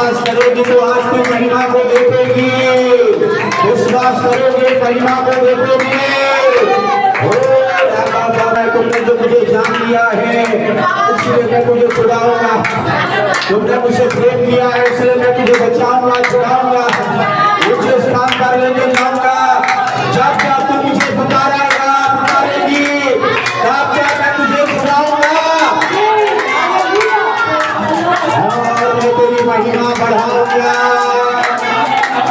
विश्वास करोगी तो आज की महिमा को देखेगी, विश्वास करोगे महिमा को देखोगे। तुमने जो मुझे जान लिया है इसलिए मैं तुझे छुड़ाऊंगा, तुमने मुझे प्रेम किया है इसलिए मैं तुझे बचाऊंगा, छुड़ाऊंगा, मुझे स्थान पर लेके जाऊंगा। जब जब तू मुझे पुकारेगा पुकारेगी तब तब मैं तुझे छुड़ाऊंगा और मैं तेरी महिमा बढ़ाऊंगा,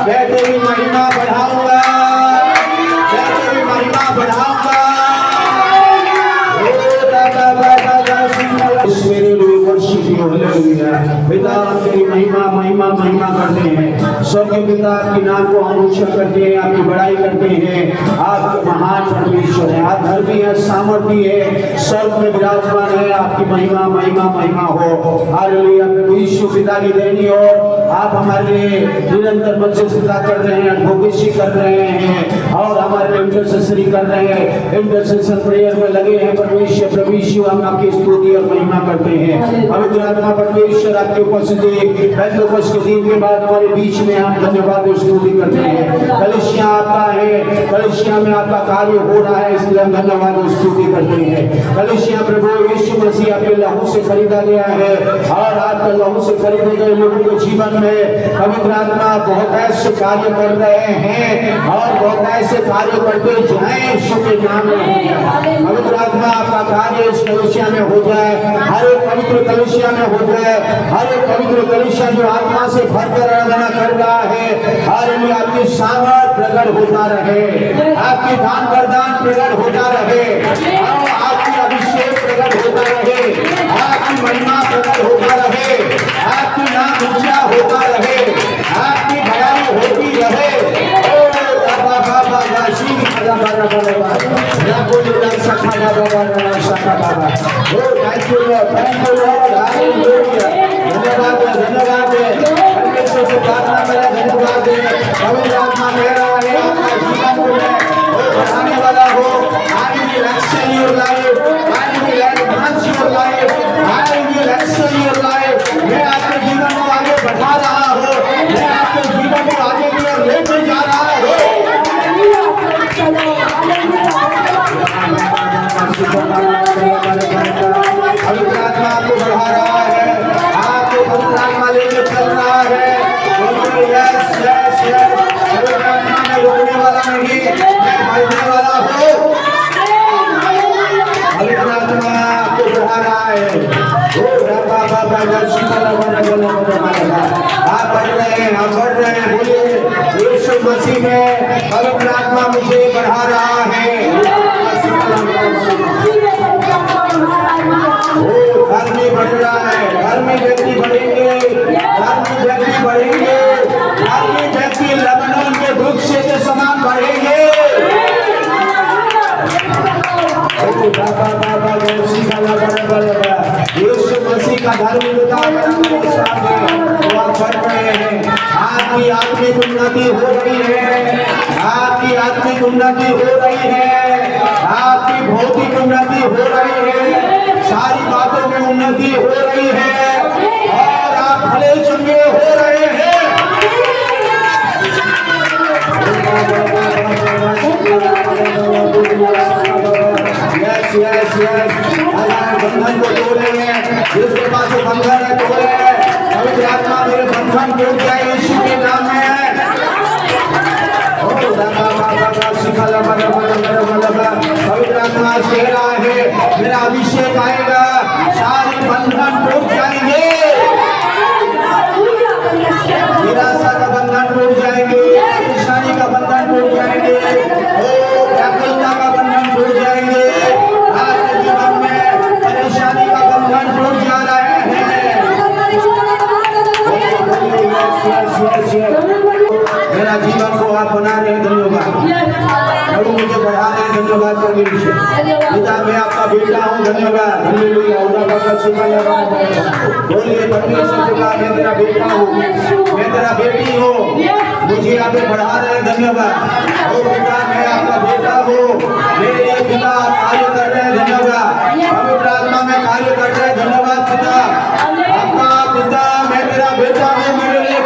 मैं तेरी महिमा बढ़ाऊंगा, मैं तेरी महिमा बढ़ाऊंगा। पिता तेरी महिमा महिमा महिमा करते हैं, स्वर्गीय पिता आपके नाम को हम ऊंचा करते हैं, आपकी बड़ाई करते हैं। आप महान परमेश्वर है, आप धर्मी है, सामर्थी है, स्वर्ग में विराजमान है, आपकी महिमा महिमा महिमा हो। हालेलुया। प्रभु यीशु पिता की देनी और आप हमारे लिए निरंतर मध्यस्थता कर रहे हैं, एडवोकेसी कर रहे हैं और हमारे लिए इंटरसेसरी कर रहे हैं, इंटरसेशन प्रेयर में लगे हैं। परमेश्वर प्रभु यीशु हम आपकी स्तुति और महिमा करते हैं। पवित्र आत्मा परमेश्वर आपकी उपस्थिति पेंटेकोस्ते के दिन के बाद हमारे बीच में हम धन्यवाद और स्तुति करते हैं। कलीसिया आपका है, कलीसिया में आपका कार्य हो रहा है, इसलिए हम धन्यवाद और स्तुति करते हैं। कलीसिया प्रभु यीशु मसीह आपके लहू से खरीदा गया है और आपके लहू से खरीदे गए लोगों के जीवन में पवित्र आत्मा बहुत ऐसे कार्य कर रहे हैं और बहुत ऐसे कार्य करते जाएं यीशु के नाम में। पवित्र आत्मा आपका कार्य इस कलीसिया में हो जाए, हर एक पवित्र कलीसिया में हो जाए, हर एक पवित्र कलीसिया जो आत्मा से भरकर आराधना कर रहा है, हालेलुया, आपकी सामर्थ प्रकट होता रहे, आपकी दान वरदान प्रकट होता रहे, आपकी अभिषेक प्रकट होता रहे, आपकी महिमा प्रकट होता रहे, आपकी नाम ऊंचा होता रहे, आपकी बड़ाई होती रहे। धन्यवाद परमेश्वर से प्रार्थना करें, धन्यवाद पवित्र आत्मा मेरा है आपका जीवन को बढ़ाने वाला हो। I will excel your life, I will enhance your life, I will excel your life। मैं आपके जीवन को आगे बढ़ा रहा हूँ, मैं आपके जीवन को आगे की ओर लेकर जा रहा हूँ। पवित्र आत्मा आपको बढ़ा रहा है, आपको पवित्र आत्मा लेकर चल रहा है। यस यस यस, पवित्र आत्मा में रोकने वाला नहीं, मैं बढ़ने वाला हूँ। पवित्र आत्मा आपको बढ़ा रहा है। आप बढ़ रहे हैं, आप बढ़ रहे हैं। बोलिए यीशु मसीह में पवित्र आत्मा मुझे बढ़ा रहा है। घर में बढ़ रहा है, घर में व्यक्ति बढ़ेंगे, घर में व्यक्ति बढ़ेंगे, घर में व्यक्ति लबनान के वृक्ष के समान बढ़ेंगे। यीशु मसीह का धार्मिकता तो आप बढ़ रहे हैं। आपकी आत्मिक उन्नति हो रही है, आपकी आत्मिक उन्नति हो रही है, आपकी भौतिक उन्नति हो रही है, सारी बातों में उन्नति हो रही है और आप भले चंगे हो रहे हैं। यस यस यस, बंधन को तोड़ेंगे, जिसके पास बंधन है तोड़े। पवित्र आत्मा मेरे बंधन टूट जाए यीशु के नाम में। पवित्र आत्मा कह रहा है मेरा अभिषेक आएगा, सारे बंधन टूट जाएंगे, निराशा का बंधन टूट जाएंगे, परेशानी का बंधन टूट जाएंगे, व्याकुलता का बंधन टूट जाएंगे। आपके जीवन में परेशानी का बंधन टूट जा रहे हैं। मेरा जीवन को आप बना रहे हैं, धन्यवाद। प्रभु मुझे बढ़ा रहे हैं, धन्यवाद। पिता मैं आपका बेटा हूँ, धन्यवाद। बोलिए परमेश्वर पिता मैं तेरा बेटा हूँ, मैं तेरा बेटी हूँ, मुझे आप बढ़ा रहे हैं, धन्यवाद। ओ पिता मैं आपका बेटा हूँ, मेरे लिए पिता कार्य कर रहे हैं, धन्यवाद। पवित्र आत्मा में कार्य कर रहे हैं, धन्यवाद पिता। आपका पिता मैं तेरा बेटा हूँ, मेरे लिए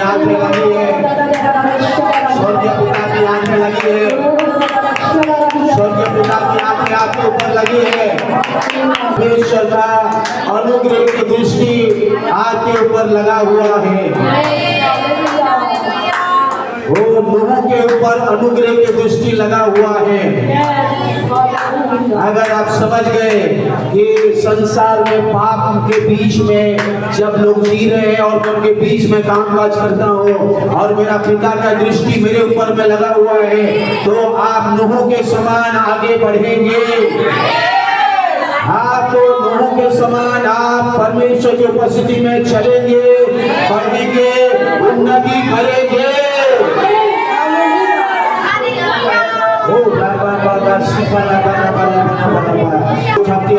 आंखें लगी है, स्वर्गीय पिता की आंखें लगी है, स्वर्गीय पिता की आंखें आपके ऊपर लगी है। परमेश्वर का अनुग्रह की दृष्टि आपके ऊपर लगा हुआ है। वो लोगों के ऊपर अनुग्रह की दृष्टि लगा हुआ है। अगर आप समझ गए कि संसार में पाप के बीच में जब लोग जी रहे हैं और मैं उनके बीच में कामकाज करता हूँ और मेरा पिता का दृष्टि मेरे ऊपर में लगा हुआ है, तो आप लोगों के समान आगे बढ़ेंगे। आप तो लोगों के समान आप परमेश्वर की उपस्थिति में चलेंगे, बढ़ेंगे, उन्नति करेंगे।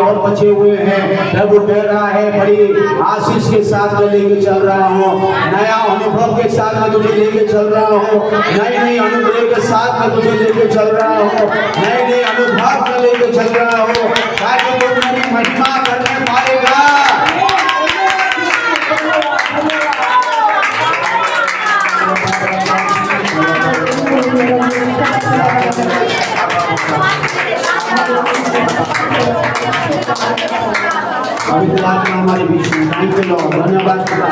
और बचे हुए हैं, प्रभु कह रहा है बड़ी आशीष के साथ मैं लेके चल रहा हूँ, नया अनुभव के साथ मैं तुझे लेके चल रहा हूँ, नई अनुग्रह के साथ मैं तुझे लेके चल रहा हूँ, नए अनुभव में लेके चल रहा हूँ, ताकि तू मेरी महिमा करने पाएगा। पवित्र आत्मा हमारे बीच में, थैंक यू लॉर्ड, धन्यवाद पिता।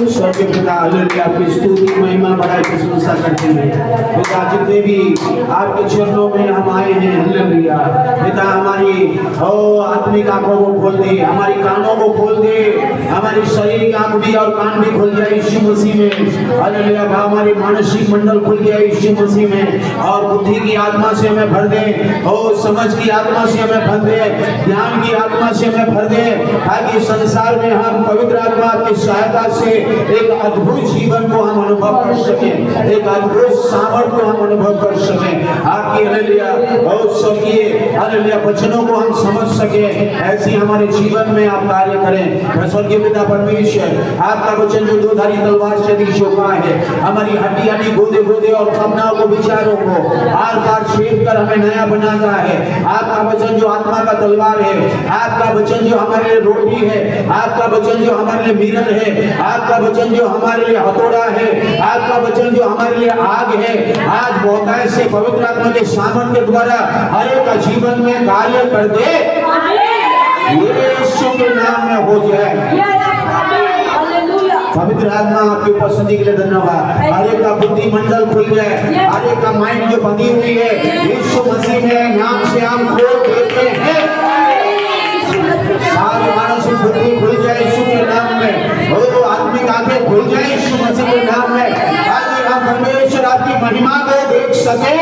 स्वर्गीय पिता हालेलुया, आपकी स्तुति महिमा बड़ाई प्रशंसा करते हैं। पिता जितने भी आपके चरणों में हम आए हैं, हालेलुया पिता, हमारी आत्मिक आंखों को खोल दे, हमारी कानों को खोल दे, हमारी शारीरिक आंख भी और कान भी खुल जाए यीशु मसीह में। हालेलुया, हमारी मानसिक मंडल खुल जाए यीशु मसीह में, और बुद्धि की आत्मा से हमें भर दे, समझ की आत्मा से हमें भर दे, ज्ञान की आत्मा से हमें भर दे, ताकि संसार में हम पवित्र आत्मा की सहायता से एक अद्भुत जीवन को हम अनुभव कर सके, एक अद्भुत सामर्थ को हम अनुभव कर सके, आपकी हालेलुया बहुत स्वर्गीय हालेलुया वचनों को हम समझ सके। ऐसी हमारे जीवन में आप कार्य करें। स्वर्गीय पिता परमेश्वर, आपका वचन जो दो धारी तलवार से अधिक चौका है, हमारी हड्डी गोदे गोदे और भावनाओं को, विचारों को आर पार छेद कर हमें नया बनाता है। आपका वचन जो आत्मा का तलवार है, आपका वचन जो हमारे लिए रोटी है, आपका वचन जो हमारे लिए मिरर है, आपका वचन जो हमारे लिए हथौड़ा है, आपका वचन जो हमारे लिए आग है, आज बहुतायत से पवित्र आत्मा के सामर्थ्य के द्वारा हर एक का जीवन में कार्य कर दे, यीशु के नाम में हो जाए। पवित्र आत्मा आपकी उपस्थिति के लिए धन्यवाद। हर एक का बुद्धि मंडल खुल जाए, हर एक का माइंड जो बंधी हुई है यीशु मसीह में नाम से हम खोल देते हैं। सारी मानसिक बुद्धि खुल जाए यीशु के नाम में, और आत्मिक आंखें खुल जाए यीशु मसीह के नाम में, ताकि हम परमेश्वर आपकी महिमा को देख सके,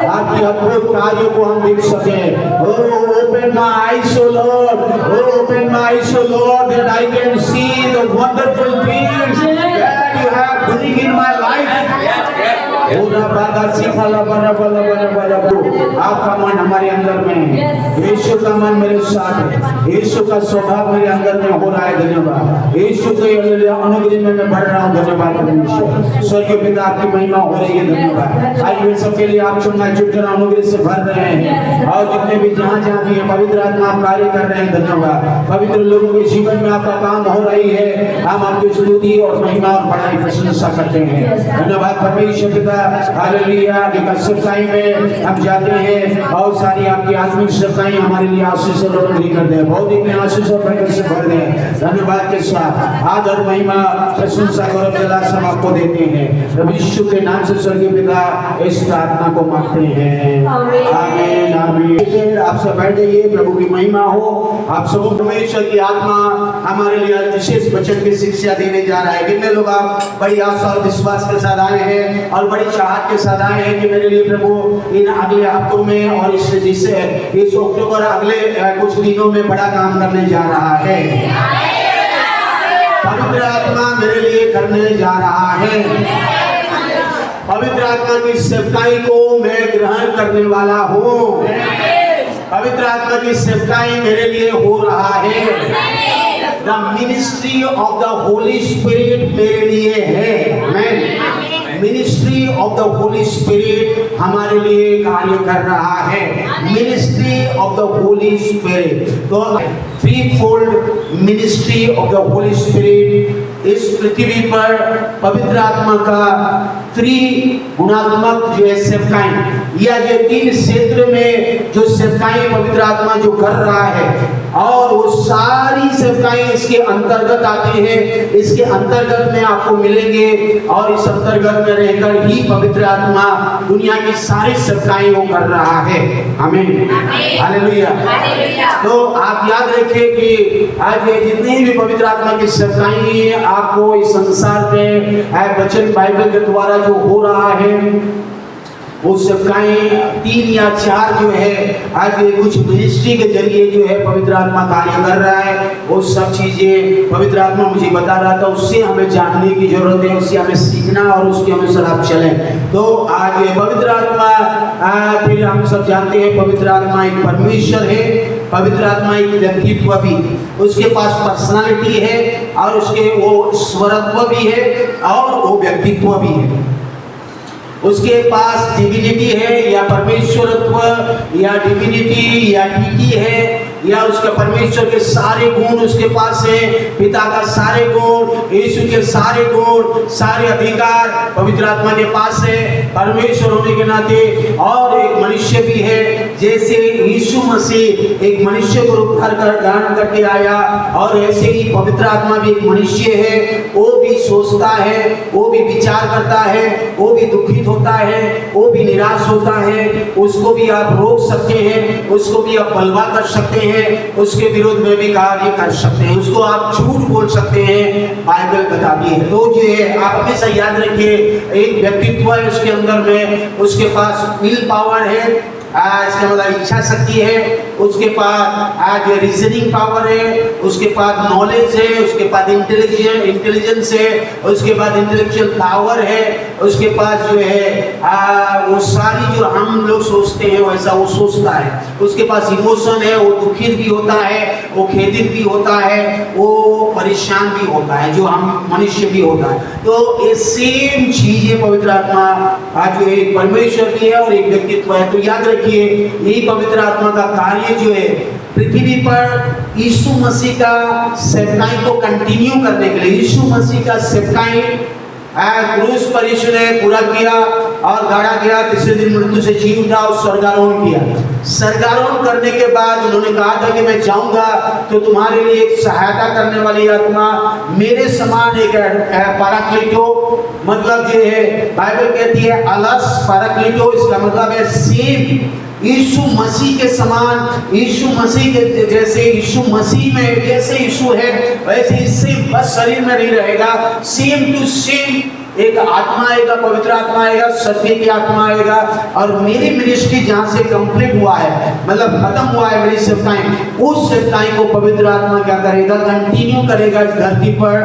आपकी अद्भुत कार्यों को हम देख सके। Open my eyes, O Lord. Open my eyes, O Lord, that I can see the wonderful things that you have doing in my life. आपका मन हमारे अंदर में है, यीशु का मन मेरे साथ है, यीशु का स्वभाव मेरे अंदर में हो रहा है। धन्यवाद यीशु के अनुग्रह में मैं बढ़ रहा हूँ। धन्यवाद परमेश्वर, स्वर्गीय पिता आपकी महिमा हो रही है। धन्यवाद। आइए सबके लिए आप चुनना जुटकर अनुग्रह से भर रहे हैं, और जितने भी जहाँ जहाँ भी है पवित्र आत्मा आप कार्य कर रहे हैं। धन्यवाद। पवित्र लोगों के जीवन में आपका काम हो रही है, हम आपकी स्तुति और महिमा और बड़ाई प्रशंसा करते हैं। धन्यवाद परमेश्वर पिता। हालेलुया। सेवकाई में हम जाते हैं, बहुत सारी आपकी आत्मिक सेवकाई हमारे लिए आशीष और अनुग्रह कर दे, बहुत ही आशीष और बरकत से भर दे। धन्यवाद के साथ आदर महिमा प्रशंसा गौरव जला सब आपको देते हैं। प्रभु यीशु के नाम से स्वर्गीय पिता इस प्रार्थना को मांगते हैं, आमीन आमीन। आप सब बैठ जाइए, प्रभु की महिमा हो। आप सब परमेश्वर की आत्मा हमारे लिए विशेष वचन की शिक्षा देने जा रहा है। कितने लोग आप बड़ी आशा और विश्वास के साथ आए हैं और बड़ी चाहत के साथ आए हैं कि मेरे लिए प्रभु इन अगले हफ्तों में और इस अक्टूबर अगले कुछ दिनों में बड़ा काम करने जा रहा है। पवित्र आत्मा मेरे लिए करने जा रहा है। पवित्र आत्मा की सेवकाई को मैं ग्रहण करने वाला हूँ। पवित्र आत्मा की सेवकाई मेरे लिए हो रहा है। The ministry of the Holy Spirit मेरे लिए है। Ministry of the holy spirit हमारे लिए कार्य कर रहा है। Ministry of the holy spirit. तो threefold ministry of the holy spirit. इस पृथ्वी पर पवित्र आत्मा का त्रिगुणात्मक जो है सेवकाई, या ये 3 क्षेत्र में जो सेवकाई पवित्र आत्मा जो कर रहा है, और वो सारी सेवकाएं इसके अंतर्गत आती हैं, इसके अंतर्गत में आपको मिलेंगे, और इस अंतर्गत में रहकर ही पवित्र आत्मा दुनिया की सारी सेवकाएं वो कर रहा है। आमीन, हालेलुया। तो आप याद रखें कि आज ये जितनी भी पवित्र आत्मा की सेवकाएं आपको इस संसार में वचन बाइबल के द्वारा जो हो रहा है, वो सेवकाएं 3 या 4 जो है आज कुछ मिनिस्ट्री के जरिए जो है पवित्र आत्मा कार्य कर रहा है। वो सब चीजें पवित्र आत्मा मुझे बता रहा था, उससे हमें जानने की जरूरत है, उससे हमें सीखना और उसके अनुसार आप चलें। तो आज पवित्र आत्मा, फिर हम सब जानते हैं पवित्र आत्मा एक परमेश्वर है, पवित्र आत्मा एक व्यक्तित्व भी, उसके पास पर्सनालिटी है, और उसके वो स्वरत्व भी है, और वो व्यक्तित्व भी है। उसके पास डिविनिटी है, या परमेश्वरत्व, या डिविनिटी, या डीटी है, या उसके परमेश्वर के सारे गुण उसके पास है, पिता का सारे गुण, यीशु के सारे गुण, सारे अधिकार पवित्र आत्मा के पास है, परमेश्वर होने के नाते। और एक मनुष्य भी है, जैसे यीशु मसीह एक मनुष्य को रूप धारण करके आया, और ऐसे ही पवित्र आत्मा भी एक मनुष्य है। वो भी सोचता है, वो भी विचार करता है, वो भी दुखित होता है, वो भी निराश होता है। उसको भी आप रोक सकते हैं, उसको भी आप बलवा कर सकते हैं, उसके विरोध में भी कार्य कर सकते हैं, उसको आप झूठ बोल सकते हैं, बाइबल बताती है। तो जो है आप हमेशा याद रखिए, एक व्यक्तित्व है उसके अंदर में, उसके पास विल पावर है, इसका मतलब इच्छा शक्ति है, उसके पास आज रीजनिंग पावर है, उसके पास नॉलेज है, उसके पास इंटेलिजेंस है, उसके बाद इंटेलेक्चुअल पावर है, उसके पास जो है वो सारी जो हम लोग सोचते हैं वैसा वो सोचता है। उसके पास इमोशन है, वो दुखित भी होता है, वो खेदित भी होता है, वो परेशान भी होता है, जो हम मनुष्य भी होता है। तो ये सेम चीज है पवित्र आत्मा आज जो एक परमेश्वर भी है और एक व्यक्तित्व है। तो याद रखिए, यही पवित्र आत्मा का कार्य जो है पृथ्वी पर यीशु मसीह का सेवकाई को कंटिन्यू करने के लिए, यीशु मसीह का सेवकाई क्रूस पर यीशु ने पूरा किया और गाड़ा गया, तीसरे दिन मृत्यु से जी उठा और स्वर्गारोहण किया। स्वर्गारोहण करने के बाद उन्होंने कहा था कि मैं जाऊंगा तो तुम्हारे लिए एक सहायता करने वाली आत्मा मेरे समान एक पैराक्लीटो, मतलब जो है बाइबल कहती है अलस पैराक्लीटो, इसका मतलब है सेम यीशु मसीह के समान, यीशु मसीह के जैसे, यीशु मसीह में जैसे यीशु है वैसे इससे बस शरीर में नहीं रहेगा, सेम टू सेम एक आत्मा आएगा, पवित्र आत्मा आएगा, सत्य की आत्मा आएगा। और मेरी मिनिस्ट्री जहाँ से कंप्लीट हुआ है, मतलब खत्म हुआ है मेरी सेवकाई, उस सेवकाई को पवित्र आत्मा क्या करेगा, कंटिन्यू करेगा इस धरती पर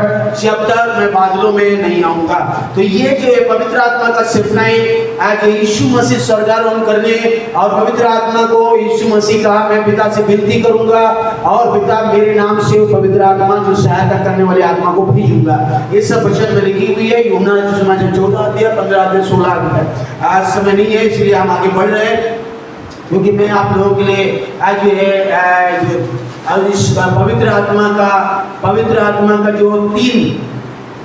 जब तक मैं बादलों में नहीं आऊंगा। तो ये जो है पवित्र आत्मा का सेवकाई आज यीशु मसीह स्वर्गारोहण करने, और पवित्र आत्मा को यीशु मसीह कहा मैं पिता से विनती करूंगा और पिता मेरे नाम से पवित्र आत्मा जो सहायता करने वाली आत्मा को भेजूंगा। ये सब वचन में लिखी हुई है, यूहन्ना सुसमाचार 14 अध्याय 15 अध्याय 16 अध्याय। आज समय नहीं है इसलिए हम आगे बढ़ रहे हैं, क्योंकि मैं आप लोगों के लिए आज जो है इस पवित्र आत्मा का जो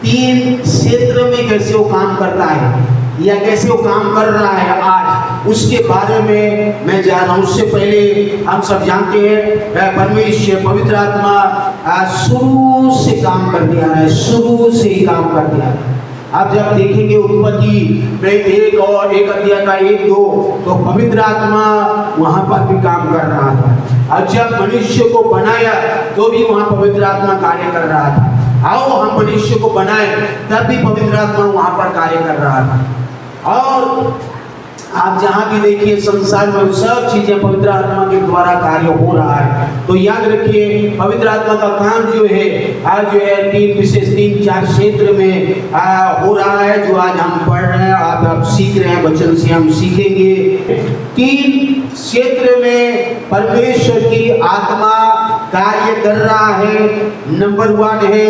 तीन क्षेत्र में कैसे वो काम करता है या कैसे वो काम कर रहा है आज, उसके बारे में मैं जा रहा हूँ। उससे पहले हम सब जानते हैं परमेश्वर पवित्र आत्मा शुरू से काम कर दिया है, शुरू से ही काम कर दिया है। आप जब देखेंगे उत्पत्ति में 1 और 1 अध्याय का 1-2, तो पवित्र आत्मा वहां पर भी काम कर रहा था। और जब मनुष्य को बनाया तो भी वहां पवित्र आत्मा कार्य कर रहा था। आओ हम मनुष्य को बनाए तब भी पवित्र आत्मा वहां पर कार्य कर रहा था। और आप जहां भी देखिए संसार में सब चीजें पवित्र आत्मा के द्वारा कार्य हो रहा है। तो याद रखिए पवित्र आत्मा का काम जो है आज जो है 3-4 क्षेत्र में हो रहा है, जो आज हम पढ़ रहे हैं, आप सीख रहे हैं, वचन से हम सीखेंगे। 3 क्षेत्र में परमेश्वर की आत्मा कार्य कर रहा है। नंबर 1 है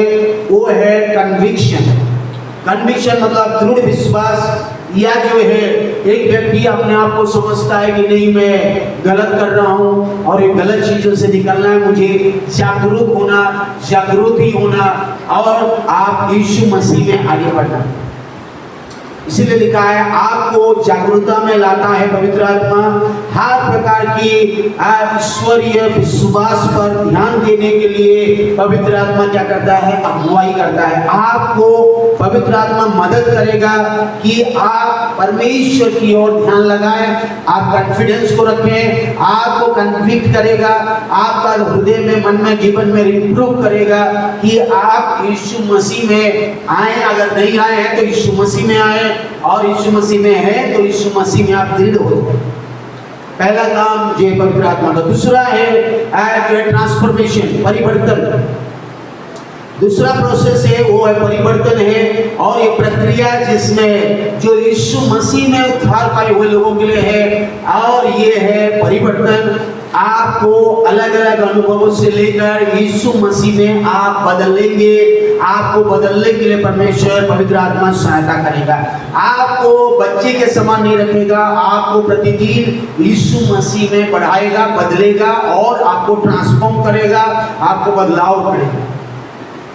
वो है कन्विक्शन। कन्विक्शन मतलब दृढ़ विश्वास या जो है एक व्यक्ति अपने आप को समझता है कि नहीं मैं गलत कर रहा हूँ और ये गलत चीजों से निकलना है, मुझे जागरूक होना, जागरूक ही होना और आप यीशु मसीह में आगे बढ़ना। इसीलिए लिखा है आपको जागरूकता में लाता है पवित्र आत्मा, हर प्रकार की ईश्वरीय विश्वास पर ध्यान देने के लिए पवित्र आत्मा क्या करता है, अगुवाई करता है। आपको पवित्र आत्मा मदद करेगा कि आप परमेश्वर की ओर ध्यान लगाएं, आप कॉन्फिडेंस को रखें, आपको कन्विक्ट करेगा, आपका हृदय में, मन में, जीवन में रिप्रूव करेगा कि आप यीशु मसीह में आए। अगर नहीं आए हैं तो यीशु मसीह में आए, और यीशु मसीह में है तो यीशु मसीह में आप दृढ़ हो। पहला काम जो है पवित्र आत्मा का। दूसरा है ट्रांसफॉर्मेशन, परिवर्तन। दूसरा प्रोसेस है वो है परिवर्तन है, और ये प्रक्रिया जिसमें जो यीशु मसीह में उद्धार पाए हुए लोगों के लिए है, और ये है परिवर्तन आपको अलग अलग अनुभवों से लेकर यीशु मसीह में आप बदलेंगे। आपको बदलने के लिए परमेश्वर पवित्र आत्मा सहायता करेगा। आपको बच्चे के समान नहीं रखेगा, आपको प्रतिदिन यीशु मसीह में बढ़ाएगा, बदलेगा और आपको ट्रांसफॉर्म करेगा, आपको बदलाव करेगा।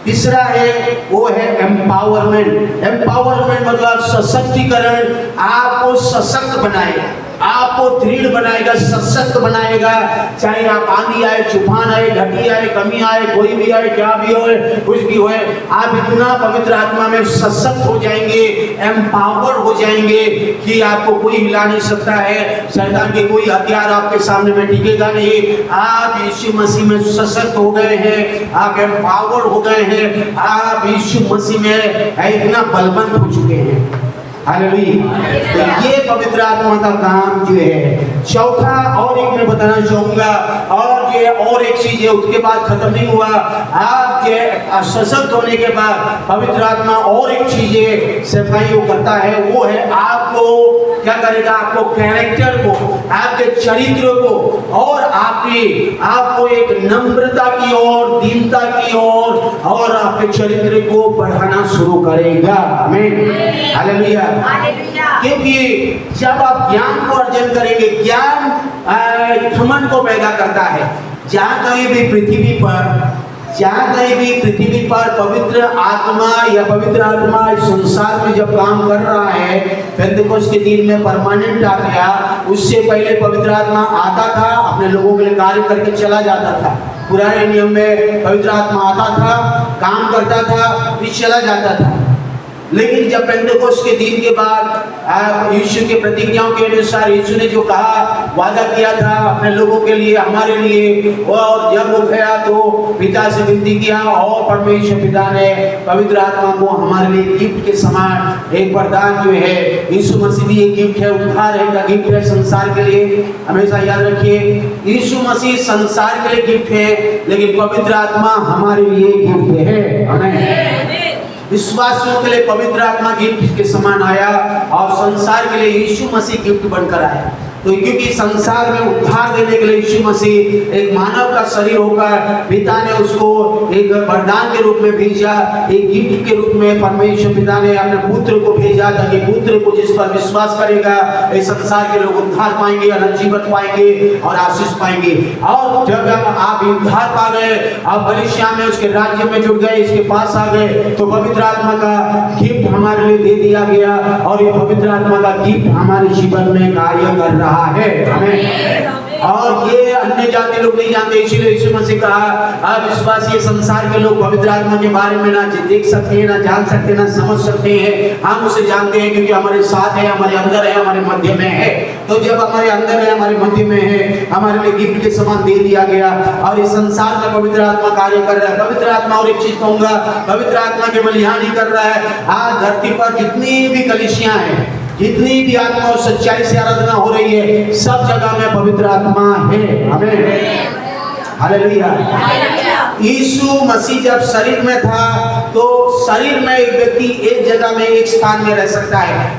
तीसरा है वो है एम्पावरमेंट। एम्पावरमेंट मतलब सशक्तिकरण, आपको सशक्त बनाएगा, आपको दृढ़ बनाएगा, सशक्त बनाएगा। चाहे आप आंधी आए, तूफान आए, घटी आए, कमी आए, कोई भी आए, क्या भी हो, कुछ भी हो, आप इतना पवित्र आत्मा में सशक्त हो जाएंगे, एम्पावर हो जाएंगे कि आपको कोई हिला नहीं सकता है। शैतान के कोई हथियार आपके सामने में टिकेगा नहीं। आप यीशु मसीह में सशक्त हो गए हैं, आप एम्पावर हो गए हैं, आप यीशु मसीह में इतना बलवंत हो चुके हैं। हालेलुया। तो ये पवित्र आत्मा का काम जो है। चौथा और एक मैं बताना चाहूंगा, और ये और एक चीज है, उसके बाद खत्म नहीं हुआ। आप जो सशक्त होने के बाद पवित्र आत्मा और एक चीज है सफाई वो करता है, वो है आपको क्या करेगा, आपको कैरेक्टर को, आपके चरित्र को, और आपको एक नम्रता की ओर, दीनता की ओर, और आपके चरित्र को बढ़ाना शुरू करेगा। आमीन, हालेलुया। क्योंकि जब आप ज्ञान को अर्जन करेंगे, ज्ञान घमंड को पैदा करता है। जहाँ कहीं भी पृथ्वी पर पवित्र आत्मा या पवित्र आत्मा इस संसार में जब काम कर रहा है, पेंटेकोस्ट के दिन में परमानेंट आ गया। उससे पहले पवित्र आत्मा आता था, अपने लोगों के लिए कार्य करके चला जाता था। पुराने नियम में पवित्र आत्मा आता था, काम करता था, फिर चला जाता था। लेकिन जब पेंटेकोस्ट के दिन के बाद यीशु के प्रतिज्ञाओं के अनुसार यीशु ने जो कहा, वादा किया था अपने लोगों के लिए, हमारे लिए, और जब वो गया तो पिता से विनती किया, और परमेश्वर पिता ने पवित्र आत्मा को हमारे लिए गिफ्ट के समान एक वरदान जो है, यीशु मसीह भी एक गिफ्ट है, उद्धार है का गिफ्ट है संसार के लिए। हमेशा याद रखिए, यीशु मसीह संसार के लिए गिफ्ट है, लेकिन पवित्र आत्मा हमारे लिए गिफ्ट है। आमीन। विश्वासियों के लिए पवित्र आत्मा गिफ्ट के समान आया, और संसार के लिए यीशु मसीह गिफ्ट बनकर आया। तो क्योंकि संसार में उद्धार देने के लिए यीशु मसीह एक मानव का शरीर होकर, पिता ने उसको एक वरदान के रूप में भेजा, एक गिफ्ट के रूप में परमेश्वर पिता ने अपने पुत्र को भेजा, ताकि पुत्र को जिस पर विश्वास करेगा इस संसार के लोग उद्धार पाएंगे, अनंत जीवन पाएंगे और आशीष पाएंगे। और जब आप उद्धार पा गए, आप बलिश्या में उसके राज्य में जुड़ गए, इसके पास आ गए, तो पवित्र आत्मा का गिफ्ट हमारे लिए दे दिया गया, और ये पवित्र आत्मा का गिफ्ट हमारे जीवन में कार्य कर रहा है। हमें और ये अन्य जाति लोग नहीं जानते, इसीलिए यीशु मसीह कहा विश्वासी संसार के लोग पवित्र आत्मा के बारे में ना देख सकते हैं, ना जान सकते, ना समझ सकते हैं। हम उसे जानते हैं क्योंकि हमारे साथ है, हमारे अंदर है, हमारे मध्य में है। तो जब हमारे अंदर है, हमारे मध्य में है, हमारे लिए गिफ्ट के समान दे दिया गया, और इस संसार में पवित्र आत्मा कार्य कर रहा है। पवित्र आत्मा, और एक चीज कहूंगा, पवित्र आत्मा केवल यहाँ नहीं कर रहा है, आज धरती पर जितनी भी कलीसियां हैं, जितनी भी आत्मा और सच्चाई से आराधना हो रही है, सब जगह में पवित्र आत्मा है। आमीन, हालेलुया। यीशु मसीह जब शरीर में था, तो शरीर में एक व्यक्ति एक जगह में, एक स्थान में रह सकता है।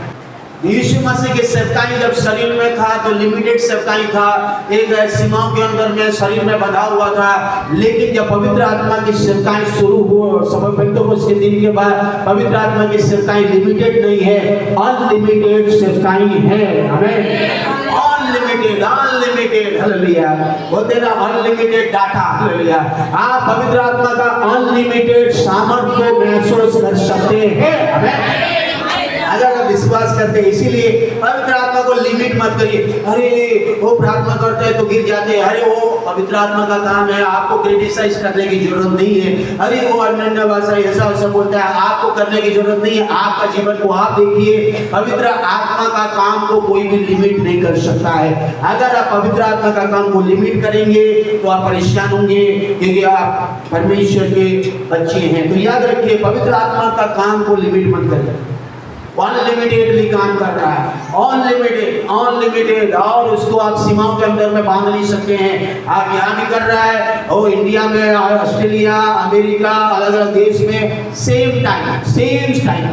यीशु मसीह की सेवकाई जब शरीर में था तो लिमिटेड सेवकाई था, एक सीमाओं के अंदर में शरीर में बंधा हुआ था। लेकिन जब पवित्र आत्मा की सेवकाई शुरू हो समय पेंटेकोस्त के दिन के बाद, पवित्र आत्मा की सेवकाई लिमिटेड नहीं है, अनलिमिटेड सेवकाई है। हमें अनलिमिटेड अनलिमिटेड हालेलुया बोलते ना, अनलिमिटेड डाटा हालेलुया। आप पवित्र आत्मा का अनलिमिटेड सामर्थ्य महसूस कर सकते हैं। हमें अगर आप विश्वास करते हैं, इसीलिए पवित्र आत्मा को लिमिट मत करिए। अरे वो प्रार्थना करते हैं तो गिर जाते हैं, अरे वो पवित्र आत्मा का काम है, आपको क्रिटिसाइज करने की जरूरत नहीं है। अरे वो अन्य भाषा ऐसा वैसा बोलता है, आपको करने की जरूरत नहीं है। आपका जीवन को आप देखिए, पवित्र आत्मा का काम को कोई भी लिमिट नहीं कर सकता है। अगर आप पवित्र आत्मा का काम को लिमिट करेंगे तो आप परेशान होंगे, क्योंकि आप परमेश्वर के बच्चे हैं। तो याद रखिए, पवित्र आत्मा का काम को लिमिट मत करिए। अनलिमिटेडली काम कर रहा है, अनलिमिटेड, और उसको आप सीमाओं के अंदर में बांध नहीं सकते हैं। आप यहाँ भी कर रहा है, और इंडिया में, ऑस्ट्रेलिया, अमेरिका, अलग अलग देश में सेम टाइम।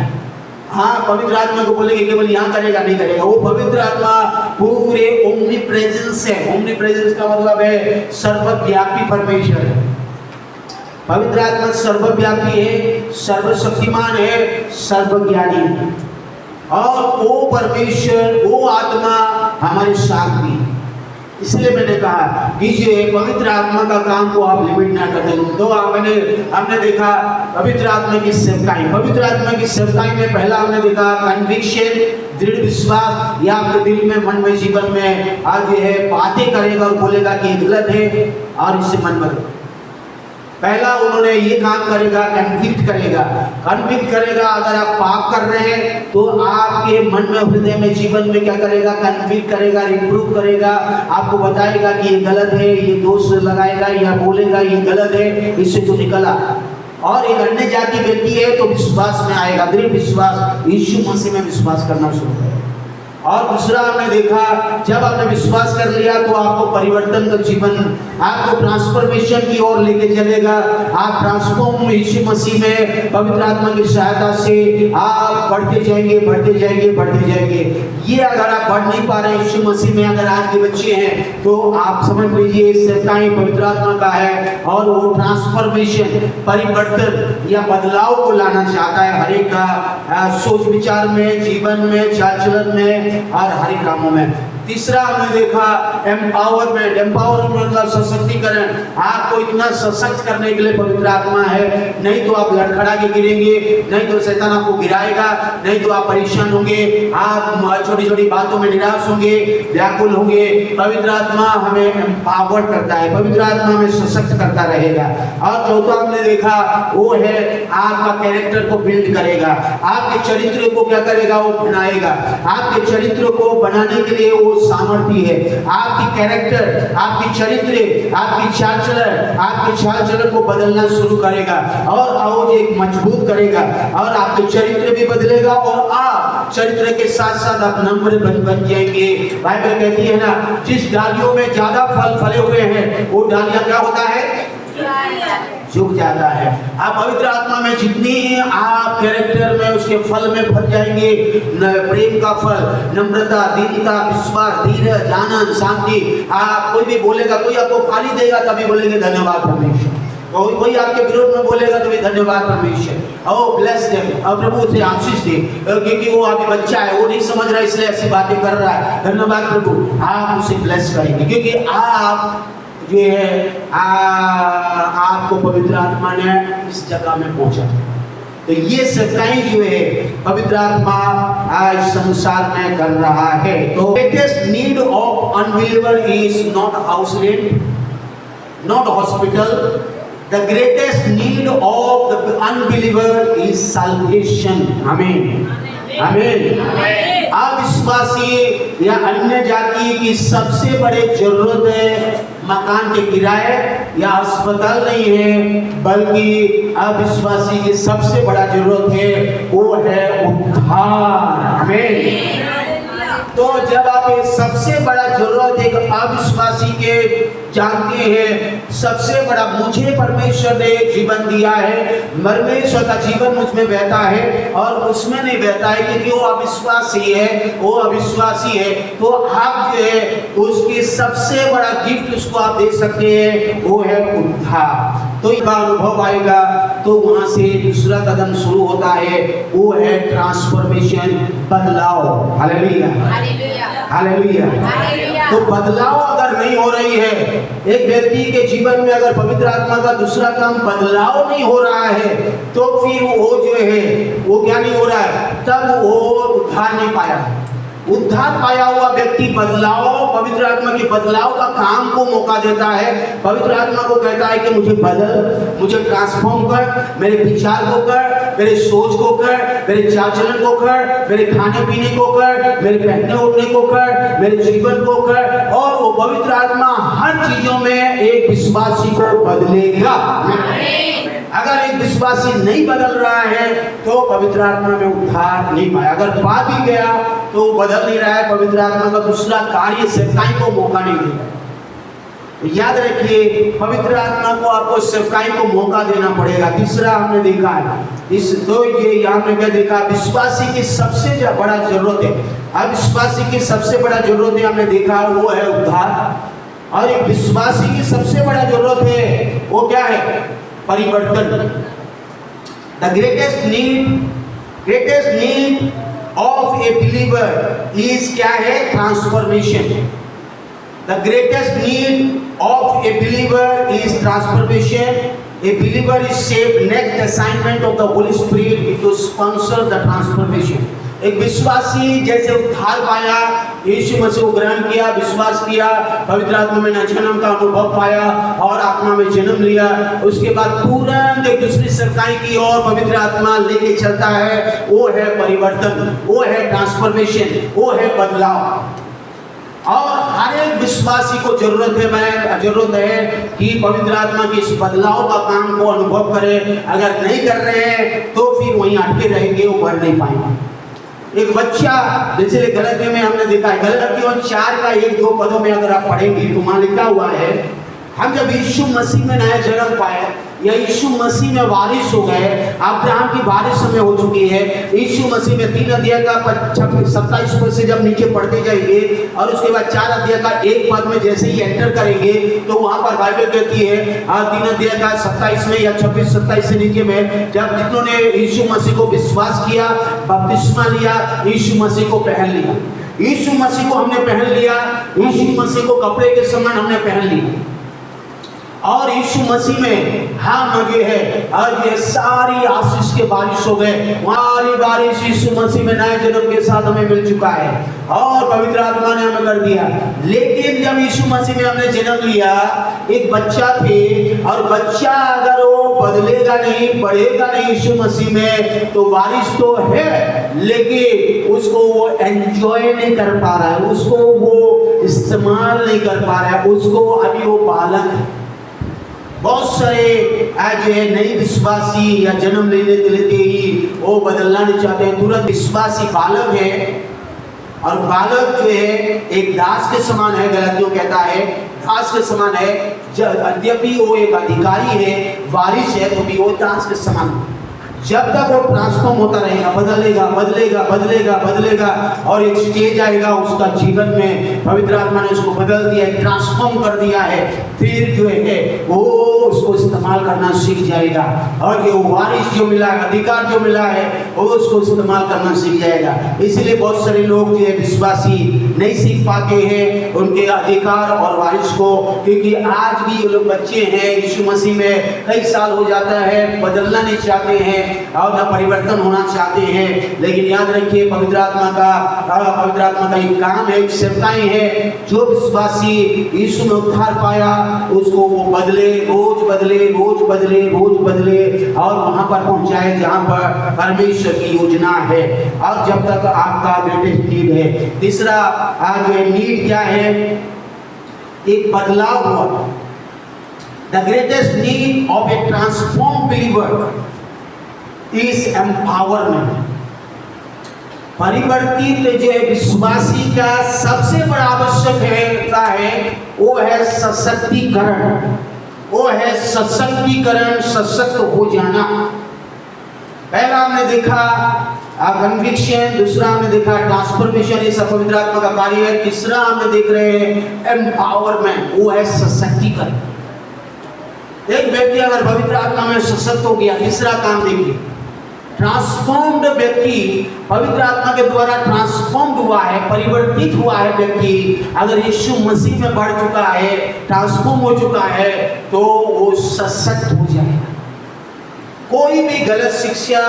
हाँ, पवित्र आत्मा को बोलेंगे केवल यहाँ करेगा, नहीं करेगा। वो पवित्र आत्मा पूरे ओमनी प्रेजेंस है। ओमनी प्रेजेंस का मतलब है सर्वव्यापी परमेश्वर है। पवित्र आत्मा सर्वव्यापी है, सर्वशक्तिमान है, सर्वज्ञानी है, और वो परमेश्वर, वो आत्मा हमारे साथ भी। इसलिए मैंने कहा कि ये पवित्र आत्मा का काम को आप लिमिट ना कर दें। तो हमने देखा पवित्र आत्मा की सेवकाई। पवित्र आत्मा की सेवकाई में पहला हमने देखा कन्विक्शन, दृढ़ विश्वास। या आपके दिल में, मन में, जीवन में आज ये है, बातें करेगा और बोलेगा कि गलत है और इससे मन बदलो। पहला उन्होंने ये काम करेगा, कन्विक्ट करेगा। अगर आप पाप कर रहे हैं तो आपके मन में, हृदय में, जीवन में क्या करेगा? कन्विक्ट करेगा, रिप्रूव करेगा, आपको बताएगा कि ये गलत है, ये दोष लगाएगा या बोलेगा ये गलत है, इससे तो निकला। और एक अन्य जाति व्यक्ति है तो विश्वास में आएगा, दृढ़ विश्वास, यीशु मसीह में विश्वास करना शुरू करेगा। और दूसरा हमने देखा, जब आपने विश्वास कर लिया तो आपको परिवर्तन का जीवन, आपको ट्रांसफॉर्मेशन की ओर लेके चलेगा। आप ट्रांसफॉर्म यीशु मसीह में पवित्र आत्मा की सहायता से आप बढ़ते जाएंगे। ये अगर आप बढ़ नहीं पा रहे हैं यीशु मसीह में, अगर आज के बच्चे हैं, तो आप समझ लीजिए सेवकाई पवित्र आत्मा का है, और वो ट्रांसफॉर्मेशन, परिवर्तन या बदलाव को लाना चाहता है हर एक का सोच विचार में, जीवन में, चाल चलन में और हर एक कामों में। तीसरा हमने देखा एम्पावरमेंट मतलब सशक्तिकरण। आपको इतना सशक्त करने के लिए पवित्र आत्मा है, नहीं तो आप लड़खड़ा के गिरेंगे, नहीं तो शैतान आपको गिराएगा, नहीं तो आप परेशान होंगे, आप छोटी छोटी बातों में निराश होंगे, व्याकुल होंगे। पवित्र आत्मा हमें एम्पावर करता है, पवित्र आत्मा हमें सशक्त करता रहेगा। और चौथा हमने देखा वो है आपका कैरेक्टर को बिल्ड करेगा, आपके चरित्र को क्या करेगा? वो बनाएगा। आपके चरित्र को बनाने के लिए वो सामर्थ्य है। आपकी कैरेक्टर, आपकी चरित्र, आपकी चाल चलन को बदलना शुरू करेगा, और एक मजबूत करेगा, और आपके चरित्र भी बदलेगा, और आप चरित्र के साथ साथ आप नम्र बन जाएंगे। बाइबल कहती है ना, जिस डालियों में ज्यादा फल फले हुए हैं वो डालियां क्या होता है? झुक जाता है। आप पवित्र आत्मा में जितनी आप कैरेक्टर में, उसके फल में भर जाएंगे, प्रेम का फल, नम्रता, दीनता, विश्वास, धीरज, आनंद, शांति। आप कोई भी बोलेगा, कोई आपको गाली देगा तभी बोलेंगे धन्यवाद परमेश्वर, कोई आपके विरोध में बोलेगा तो भी धन्यवाद परमेश्वर, ओ ब्लेस देम, और प्रभु से आशीष दे, क्योंकि वो आपका बच्चा है, वो नहीं समझ रहा इसलिए ऐसी बातें कर रहा है, धन्यवाद प्रभु। आप उसे ब्लेस करेंगे, क्योंकि आप ये है आपको पवित्र आत्मा ने इस जगह में पहुंचा। तो ये सेवकाई जो है पवित्र आत्मा आज संसार में कर रहा है। तो greatest need of unbeliever is not house rent, not hospital. The greatest need of the unbeliever is salvation. आमीन, आमीन। अविश्वासी या अन्य जाति की सबसे बड़ी जरूरत है मकान के किराए या अस्पताल नहीं है, बल्कि अविश्वासी की सबसे बड़ा जरूरत है वो है उद्धार। आमीन। तो जब आप एक सबसे बड़ा जरूरत एक अविश्वासी के जानते हैं, सबसे बड़ा मुझे परमेश्वर ने जीवन दिया है, परमेश्वर का जीवन मुझ में बहता है और उसमें नहीं बहता है क्योंकि वो अविश्वासी है, तो आप जो है उसकी सबसे बड़ा गिफ्ट उसको आप दे सकते हैं, वो है उद्धार। तो इसका अनुभव आएगा तो वहां से दूसरा कदम शुरू होता है, वो है ट्रांसफॉर्मेशन, बदलाव। Hallelujah hallelujah. तो बदलाव अगर नहीं हो रही है एक व्यक्ति के जीवन में, अगर पवित्र आत्मा का दूसरा काम बदलाव नहीं हो रहा है, तो फिर वो जो है वो क्या नहीं हो रहा है, तब वो उद्धार नहीं पाया। उद्धार पाया हुआ व्यक्ति बदलाव, पवित्र आत्मा के बदलाव का काम को मौका देता है। पवित्र आत्मा को कहता है कि मुझे बदल, मुझे ट्रांसफॉर्म कर, मेरे विचार को कर, मेरे सोच को कर, मेरे चाल चलन को कर, मेरे खाने पीने को कर, मेरे पहनने ओढ़ने को कर, मेरे जीवन को कर। और वो पवित्र आत्मा हर चीजों में एक विश्वासी को बदलेगा। अगर एक विश्वासी नहीं बदल रहा है तो पवित्र आत्मा में उद्धार नहीं पाया। अगर पा भी गया तो बदल नहीं रहा है, पवित्र आत्मा का दूसरा कार्य सेवकाई को मौका नहीं देगा। याद रखिए, पवित्र आत्मा को आपको सेवकाई को मौका देना पड़ेगा। तीसरा हमने देखा है ये हमने क्या देखा, विश्वासी की सबसे बड़ा जरूरत है, अविश्वासी की सबसे बड़ा जरूरत है हमने देखा, वो है उद्धार। और एक विश्वासी की सबसे बड़ा जरूरत है वो क्या है, परिवर्तन। The greatest need of a believer is क्या है, transformation. The greatest need of a believer is transformation. A believer is saved. Next assignment of the Holy Spirit is to sponsor the transformation. एक विश्वासी जैसे उद्धार पाया, यीशु मसीह को ग्रहण किया, विश्वास किया, पवित्र आत्मा में नया जन्म का अनुभव पाया और आत्मा में जन्म लिया, उसके बाद तुरंत एक दूसरी सेवकाई की ओर पवित्र आत्मा लेके चलता है, वो है परिवर्तन, वो है ट्रांसफॉर्मेशन, वो है बदलाव। और हर एक विश्वासी को जरूरत है कि पवित्र आत्मा के इस बदलाव का काम को अनुभव करे। अगर नहीं कर रहे हैं तो फिर वहीं अटके रहेंगे, वो बढ़ नहीं पाएंगे। एक बच्चा, जैसे गलतियों में हमने देखा है, गलतियों 4 का 1-2 पदों में अगर आप पढ़ेंगे तो वहां लिखा हुआ है, हम जब यीशु मसीह में नया जन्म पाए या यीशु मसीह में वारिस हो गए, अब्राहम की वारिस में हो चुकी है। यीशु मसीह में 3 अध्याय का 27 पद से जब नीचे पढ़ते जाएंगे और उसके बाद 4 अध्याय का 1 पद में जैसे ही एंटर करेंगे तो वहां पर बाइबल कहती है 3 अध्याय का 27 में या 26-27 से नीचे में, जब जिन्होंने यीशु मसीह को विश्वास किया, बपतिस्मा लिया, यीशु मसीह को पहन लिया, यीशु मसीह को हमने पहन लिया, यीशु मसीह को कपड़े के समान हमने पहन लिया और यीशु मसीह में हम जो है आज ये सारी आशीष के बारिश हो गए। हमारी बारिश यीशु मसीह में नए जन्म के साथ हमें मिल चुका है और पवित्र आत्मा ने हमें कर दिया। लेकिन जब यीशु मसीह में हमने जन्म लिया, एक बच्चा थे और बच्चा अगर वो बदलेगा नहीं, बढ़ेगा नहीं यीशु मसीह में, तो बारिश तो है लेकिन उसको वो एंजॉय नहीं कर पा रहा है, उसको वो इस्तेमाल नहीं कर पा रहा है, उसको अभी वो बालक है। बहुत सारे आज नई विश्वासी या जन्म लेते ही वो बदलना नहीं चाहते, तुरंत विश्वासी बालक है और बालक जो है एक दास के समान है। गलतियों कहता है दास के समान है, यद्यपि वो एक अधिकारी है, वारिस है, तो भी वो दास के समान। जब तक वो ट्रांसफॉर्म होता रहेगा, बदलेगा बदलेगा बदलेगा बदलेगा और एक स्टेज आएगा उसका जीवन में, पवित्र आत्मा ने उसको बदल दिया, ट्रांसफॉर्म कर दिया है, फिर जो है वो उसको इस्तेमाल करना सीख जाएगा और जो वारिस जो मिला है, अधिकार जो मिला है, वो उसको इस्तेमाल करना सीख जाएगा। इसलिए बहुत सारे लोग जो है विश्वासी नहीं सीख पाते हैं उनके अधिकार और वारिस को, क्योंकि आज भी ये लोग बच्चे हैं, यीशु मसीह में कई साल हो जाता है, बदलना नहीं चाहते हैं और न परिवर्तन होना चाहते हैं। लेकिन याद रखिए पवित्र आत्मा का एक काम है, एक सेवकाई है, जो विश्वासी यीशु में उद्धार पाया उसको वो बदले, रोज बदले रोज बदले रोज बदले और वहां पर पहुंचाए जहां पर परमेश्वर की योजना है और जब तक आपका ग्रेटेस्ट नीड है। तीसरा आज नीड क्या है, एक बदलाव हुआ। The greatest need of A transform believer is empowerment। परिवर्तित जो विश्वासी का सबसे बड़ा आवश्यक है वो है सशक्तिकरण। वो है सशक्तिकरण, सशक्त हो जाना। पहला हमने देखा कन्विक्शन, दूसरा हमने देखा ट्रांसफॉर्मेशन, ये सब पवित्र आत्मा का कार्य है। तीसरा हमने देख रहे हैं एम्पावरमेंट, वो है सशक्तिकरण। एक व्यक्ति अगर पवित्र आत्मा में सशक्त हो गया, तीसरा काम देखिए, ट्रांसफॉर्म्ड व्यक्ति, पवित्र आत्मा के द्वारा ट्रांसफॉर्म्ड हुआ है, परिवर्तित हुआ है व्यक्ति, अगर यीशु मसीह में बढ़ चुका है, ट्रांसफॉर्म हो चुका है, तो वो सशक्त हो जाएगा। कोई भी गलत शिक्षा,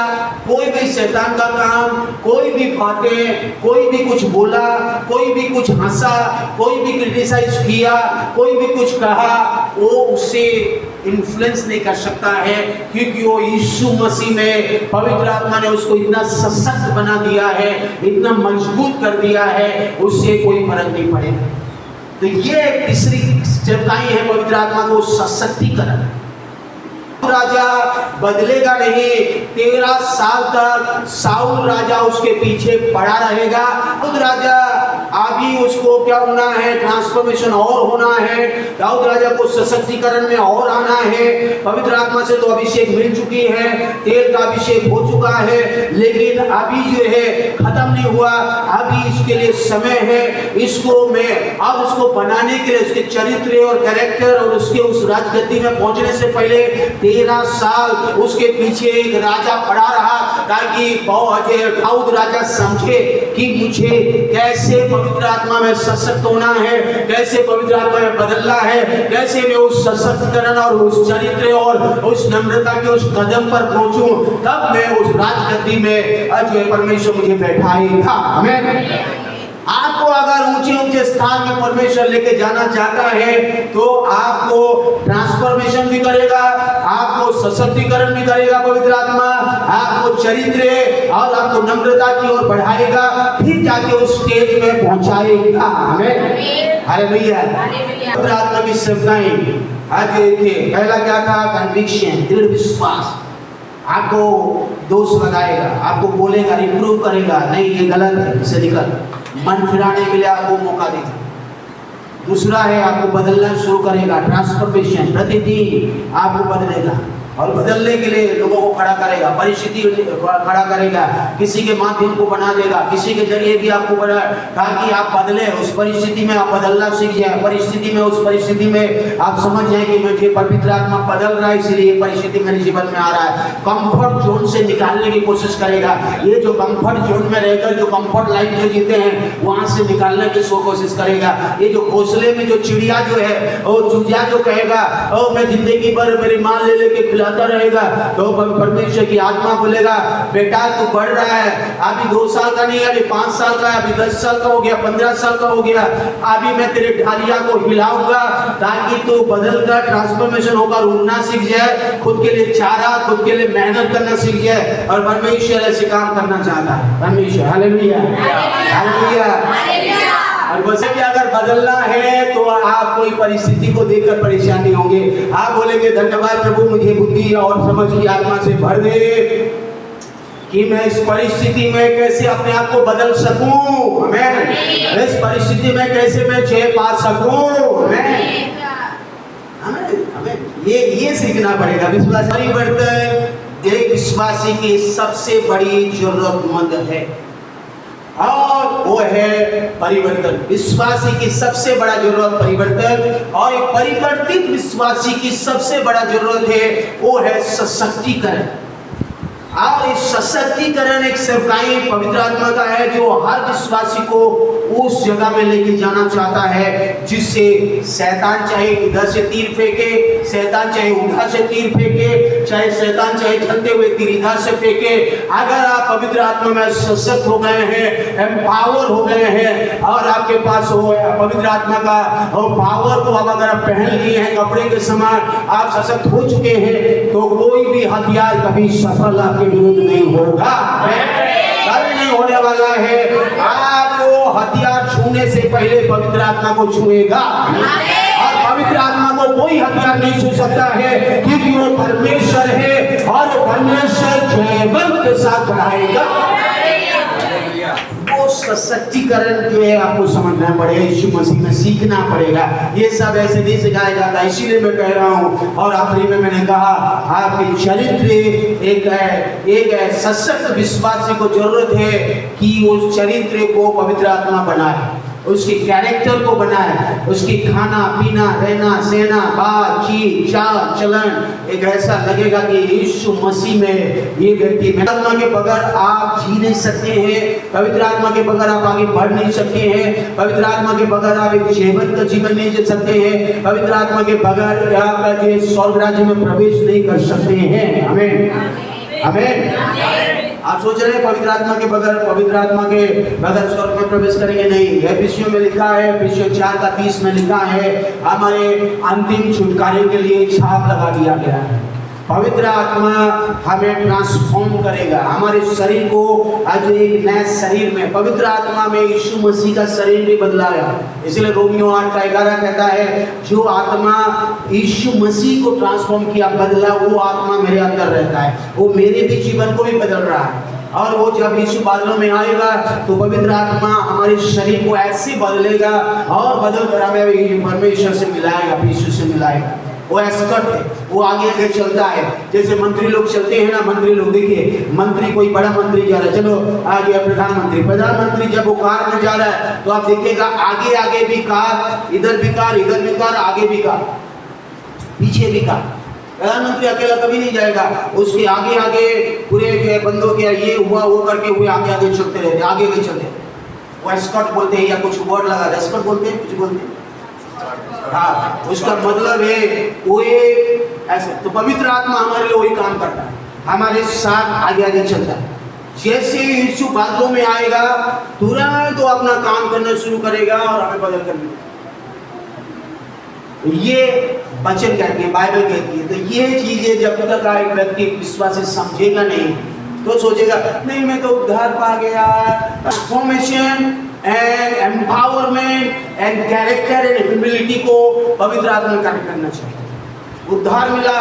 कोई भी शैतान का काम, कोई भी बातें, कोई भी कुछ बोला, कोई भी कुछ हंसा, कोई भी क्रिटिसाइज किया, कोई भी कुछ कहा, वो उसे इन्फ्लुएंस नहीं कर सकता है, क्योंकि वो यीशु मसीह में पवित्र आत्मा ने उसको इतना सशक्त बना दिया है, इतना मजबूत कर दिया है, उससे कोई फर्क नहीं पड़ेगा। तो ये तीसरी चेतावनी है पवित्र आत्मा को सशक्तिकरण। राजा बदलेगा नहीं, 13 साल तक साउल राजा उसके पीछे पड़ा रहेगा। खुद राजा अभी उसको क्या होना है, ट्रांसफॉर्मेशन और होना है, दाऊद राजा को सशक्तिकरण में और आना है। पवित्र आत्मा से तो अभिषेक मिल चुकी है, तेल का अभिषेक हो चुका है, लेकिन अभी जो है खत्म नहीं हुआ, अभी इसके लिए समय है। इसको मैं अब उसको बनाने के लिए, उसके चरित्र और कैरेक्टर और उसके उस राजगद्दी में पहुंचने से पहले 13 साल उसके पीछे एक राजा पड़ा रहा, ताकि दाऊद राजा समझे कि मुझे कैसे पवित्र आत्मा में सशक्त होना है, कैसे पवित्र आत्मा में बदलना है, कैसे मैं उस सशक्तिकरण और उस चरित्र और उस नम्रता के उस कदम पर पहुंचूं, तब मैं उस राजगद्दी में आज परमेश्वर मुझे बैठाएगा। आमीन। आपको अगर ऊंचे ऊंचे स्थान में परमेश्वर लेके जाना चाहता है, तो आपको ट्रांसफॉर्मेशन भी करेगा, आपको सशक्तिकरण भी करेगा पवित्र आत्मा, आपको चरित्र और आपको नम्रता की ओर बढ़ाएगा, फिर जाके उस स्टेज में पहुंचाएगा। आमीन। हालेलुया। पवित्र आत्मा की सेवकाएं आज देखिए, पहला क्या था, कन्विक्शन, दृढ़ विश्वास। आपको दोष लगाएगा, आपको बोलेगा, रिप्रूव करेगा, नहीं ये गलत है, इसे निकल, मन फिराने के लिए आपको मौका देगा। दूसरा है, आपको बदलना शुरू करेगा, ट्रांसफॉर्मेशन, प्रतिदिन आपको बदलेगा और बदलने के लिए लोगों को खड़ा करेगा, परिस्थिति खड़ा करेगा, किसी के माध्यम को बना देगा, किसी के जरिए भी आपको बना, ताकि आप बदले, उस परिस्थिति में आप बदलना सीख जाए, परिस्थिति में, उस परिस्थिति में आप समझ जाए कि मुझे पवित्र आत्मा बदल रहा है, इसलिए परिस्थिति मेरे जीवन में आ रहा है। कंफर्ट जोन से निकालने की कोशिश करेगा। ये जो कंफर्ट जोन में रहकर जो कंफर्ट लाइफ जो जीते हैं, वहां से निकालने की कोशिश करेगा। ये जो घोंसले में जो चिड़िया जो है, वो चूजा जो कहेगा, ओ मैं जिंदगी भर मेरी मां ले लेके खिलाता रहेगा, तो परमेश्वर की आत्मा बोलेगा, बेटा तू बढ़ रहा है, अभी 2 साल का नहीं, अभी 5 साल का, अभी 10 साल का हो गया, 15 साल का हो गया, अभी मैं तेरे ढालिया को हिलाऊंगा, ताकि तू बदल कर ट्रांसफॉर्मेशन होकर उड़ना सीख जाए, खुद के लिए चारा, खुद के लिए मेहनत करना सीख जाए। और परमेश्वर ऐसे काम करना चाहता है। परमेश्वर, हालेलुया, हालेलुया। और वैसे भी अगर बदलना है, तो आप कोई परिस्थिति को देखकर परेशान नहीं होंगे। आप बोलेंगे, धन्यवाद प्रभु, मुझे बुद्धि और समझ की आत्मा से भर दे कि मैं इस परिस्थिति में कैसे अपने आप को बदल सकूं। आमीन। इस परिस्थिति में कैसे मैं जय पा सकूं। आमीन। ये सीखना पड़ेगा। विश्वास परिवर्तन एक विश्वासी की सबसे बड़ी जरूरतमंद है, और वो है परिवर्तन। विश्वासी की सबसे बड़ा जरूरत परिवर्तन, और एक परिवर्तित विश्वासी की सबसे बड़ा जरूरत है वो है सशक्तिकरण। और इस सशक्तिकरण एक सेवकाई पवित्र आत्मा का है, जो हर विश्वासी को उस जगह में लेके जाना चाहता है जिससे शैतान चाहे इधर से तीर फेंके, शैतान चाहे उधर से तीर फेंके, चाहे शैतान चाहे चलते हुए तीर इधर से फेंके। अगर आप पवित्र आत्मा में सशक्त हो गए हैं, एम्पावर हो गए हैं, और आपके पास हो पवित्र आत्मा का पावर को अब अगर आप पहन लिए हैं, कपड़े के समान आप सशक्त हो चुके हैं, तो कोई भी हथियार कभी सफल आपके विरुद्ध नहीं होगा, कभी नहीं होने वाला है। आप वो हथियार छूने से पहले पवित्र आत्मा को छुएगा, और पवित्र आत्मा को कोई हथियार नहीं छू सकता है, क्योंकि वो परमेश्वर है, और वो परमेश्वर जयवंत के साथ बढ़ाएगा। सशक्तिकरण जो है आपको समझना पड़ेगा, यीशु मसीह में सीखना पड़ेगा। ये सब ऐसे नहीं सिखाया जाता, इसीलिए मैं कह रहा हूँ। और आखिरी में मैंने कहा आपके चरित्र एक सशक्त विश्वासी को जरूरत है कि उस चरित्र को पवित्र आत्मा बनाए, उसके कैरेक्टर को बनाए, उसकी खाना पीना रहना सहना बातचीत चाल चलन एक ऐसा लगेगा कि यीशु मसीह में ये व्यक्ति। पवित्र आत्मा के बगैर आप जी नहीं सकते हैं, पवित्र आत्मा के बगैर आप आगे बढ़ नहीं सकते हैं, पवित्र आत्मा के बगैर आप एक जीवन का जीवन नहीं जी सकते हैं, पवित्र आत्मा के बगैर आप स्वर्ग राज्य में प्रवेश नहीं कर सकते हैं। आमीन आमीन। आप सोच रहे हैं पवित्र आत्मा के बगैर स्वर्ग में प्रवेश करेंगे? नहीं। एफिसियों में लिखा है, एफिसियों 4:30 में लिखा है, हमारे अंतिम छुटकारे के लिए छाप लगा दिया गया है। पवित्र आत्मा हमें ट्रांसफॉर्म करेगा, हमारे शरीर को आज एक नए शरीर में, पवित्र आत्मा में यीशु मसीह का शरीर भी बदलाया। इसलिए रोमियो 8:11 कहता है, जो आत्मा यीशु मसीह को ट्रांसफॉर्म किया, बदला, वो आत्मा मेरे अंदर रहता है, वो मेरे भी जीवन को भी बदल रहा है। और वो जब यीशु बादलों में आएगा तो पवित्र आत्मा हमारे शरीर को ऐसे बदलेगा और बदल कर हमें परमेश्वर से मिलाएगा, यीशु से मिलाएगा। वो एस्कर्ट है, वो आगे आगे चलता है, जैसे मंत्री लोग चलते हैं ना। मंत्री लोग देखिए, मंत्री कोई बड़ा मंत्री जा रहा है, चलो आगे प्रधानमंत्री जब वो कार में जा रहा है तो आप देखिएगा आगे आगे भी कार, इधर भी कार, आगे भी कार, पीछे भी कार। प्रधानमंत्री अकेला कभी नहीं जाएगा, उसके आगे आगे पूरे बंदों के ये हुआ वो करके हुए आगे आगे चलते रहते, आगे आगे चलते। वो एस्कॉर्ट बोलते हैं, या कुछ वर्ड लगा एस्कॉर्ट बोलते हैं, कुछ बोलते हैं। हाँ, उसका मतलब है वो ऐसे। तो पवित्र आत्मा हमारे लिए वही काम करता है, हमारे साथ आगे आगे चलता है। जैसे यीशु बादलों में आएगा तुरंत तो अपना काम करना शुरू करेगा और हमें बदल कर देगा। ये वचन कहती है, बाइबल कहती है। तो ये चीजें जब तक एक व्यक्ति विश्वासी समझेगा नहीं तो सोचेगा नहीं मैं तो उद्धार पा गया। Transformation and empowerment and character and humility को पवित्र आत्मा में कार्य करना चाहिए। उद्धार मिला,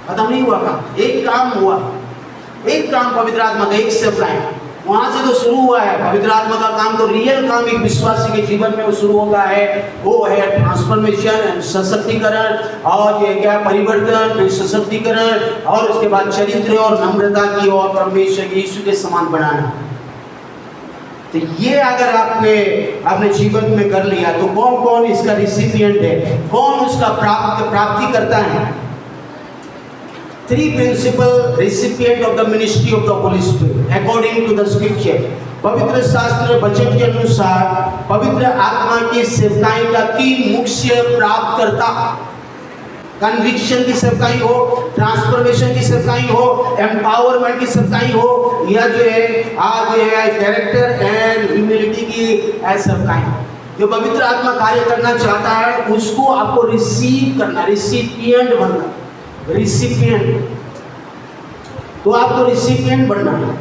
खत्म नहीं हुआ काम, एक काम हुआ, एक काम पवित्र आत्मा का, एक स्टेप लाइन वहां से तो शुरू हुआ है। पवित्र आत्मा का काम तो रियल काम एक विश्वासी के जीवन में वो शुरू होता है, वो है ट्रांसफॉर्मेशन एंड सशक्तिकरण, और ये क्या परिवर्तन, सशक्तिकरण, और उसके बाद चरित्र और नम्रता की और परमेश्वर यीशु के समान बनाना। तो ये अगर आपने अपने जीवन में कर लिया तो कौन कौन इसका रिसिपिएंट है, कौन उसका प्राप्ति करता है? 3 principal recipient of the ministry of the Holy Spirit according to the scripture। पवित्र शास्त्र वचन के अनुसार पवित्र आत्मा की सेवकाई का 3 मुख्य प्राप्तकर्ता, कन्विक्शन की सेवकाई हो, ट्रांसफॉर्मेशन की सेवकाई हो, एम्पावरमेंट की सेवकाई हो, या जो है आज है कैरेक्टर एंड ह्यूमिलिटी की सेवकाई। जो पवित्र आत्मा कार्य करना चाहता है उसको आपको रिसीव करना, रिसिपिएंट बनना, रिसिपिएंट। तो आपको रिसिपिएंट बनना है,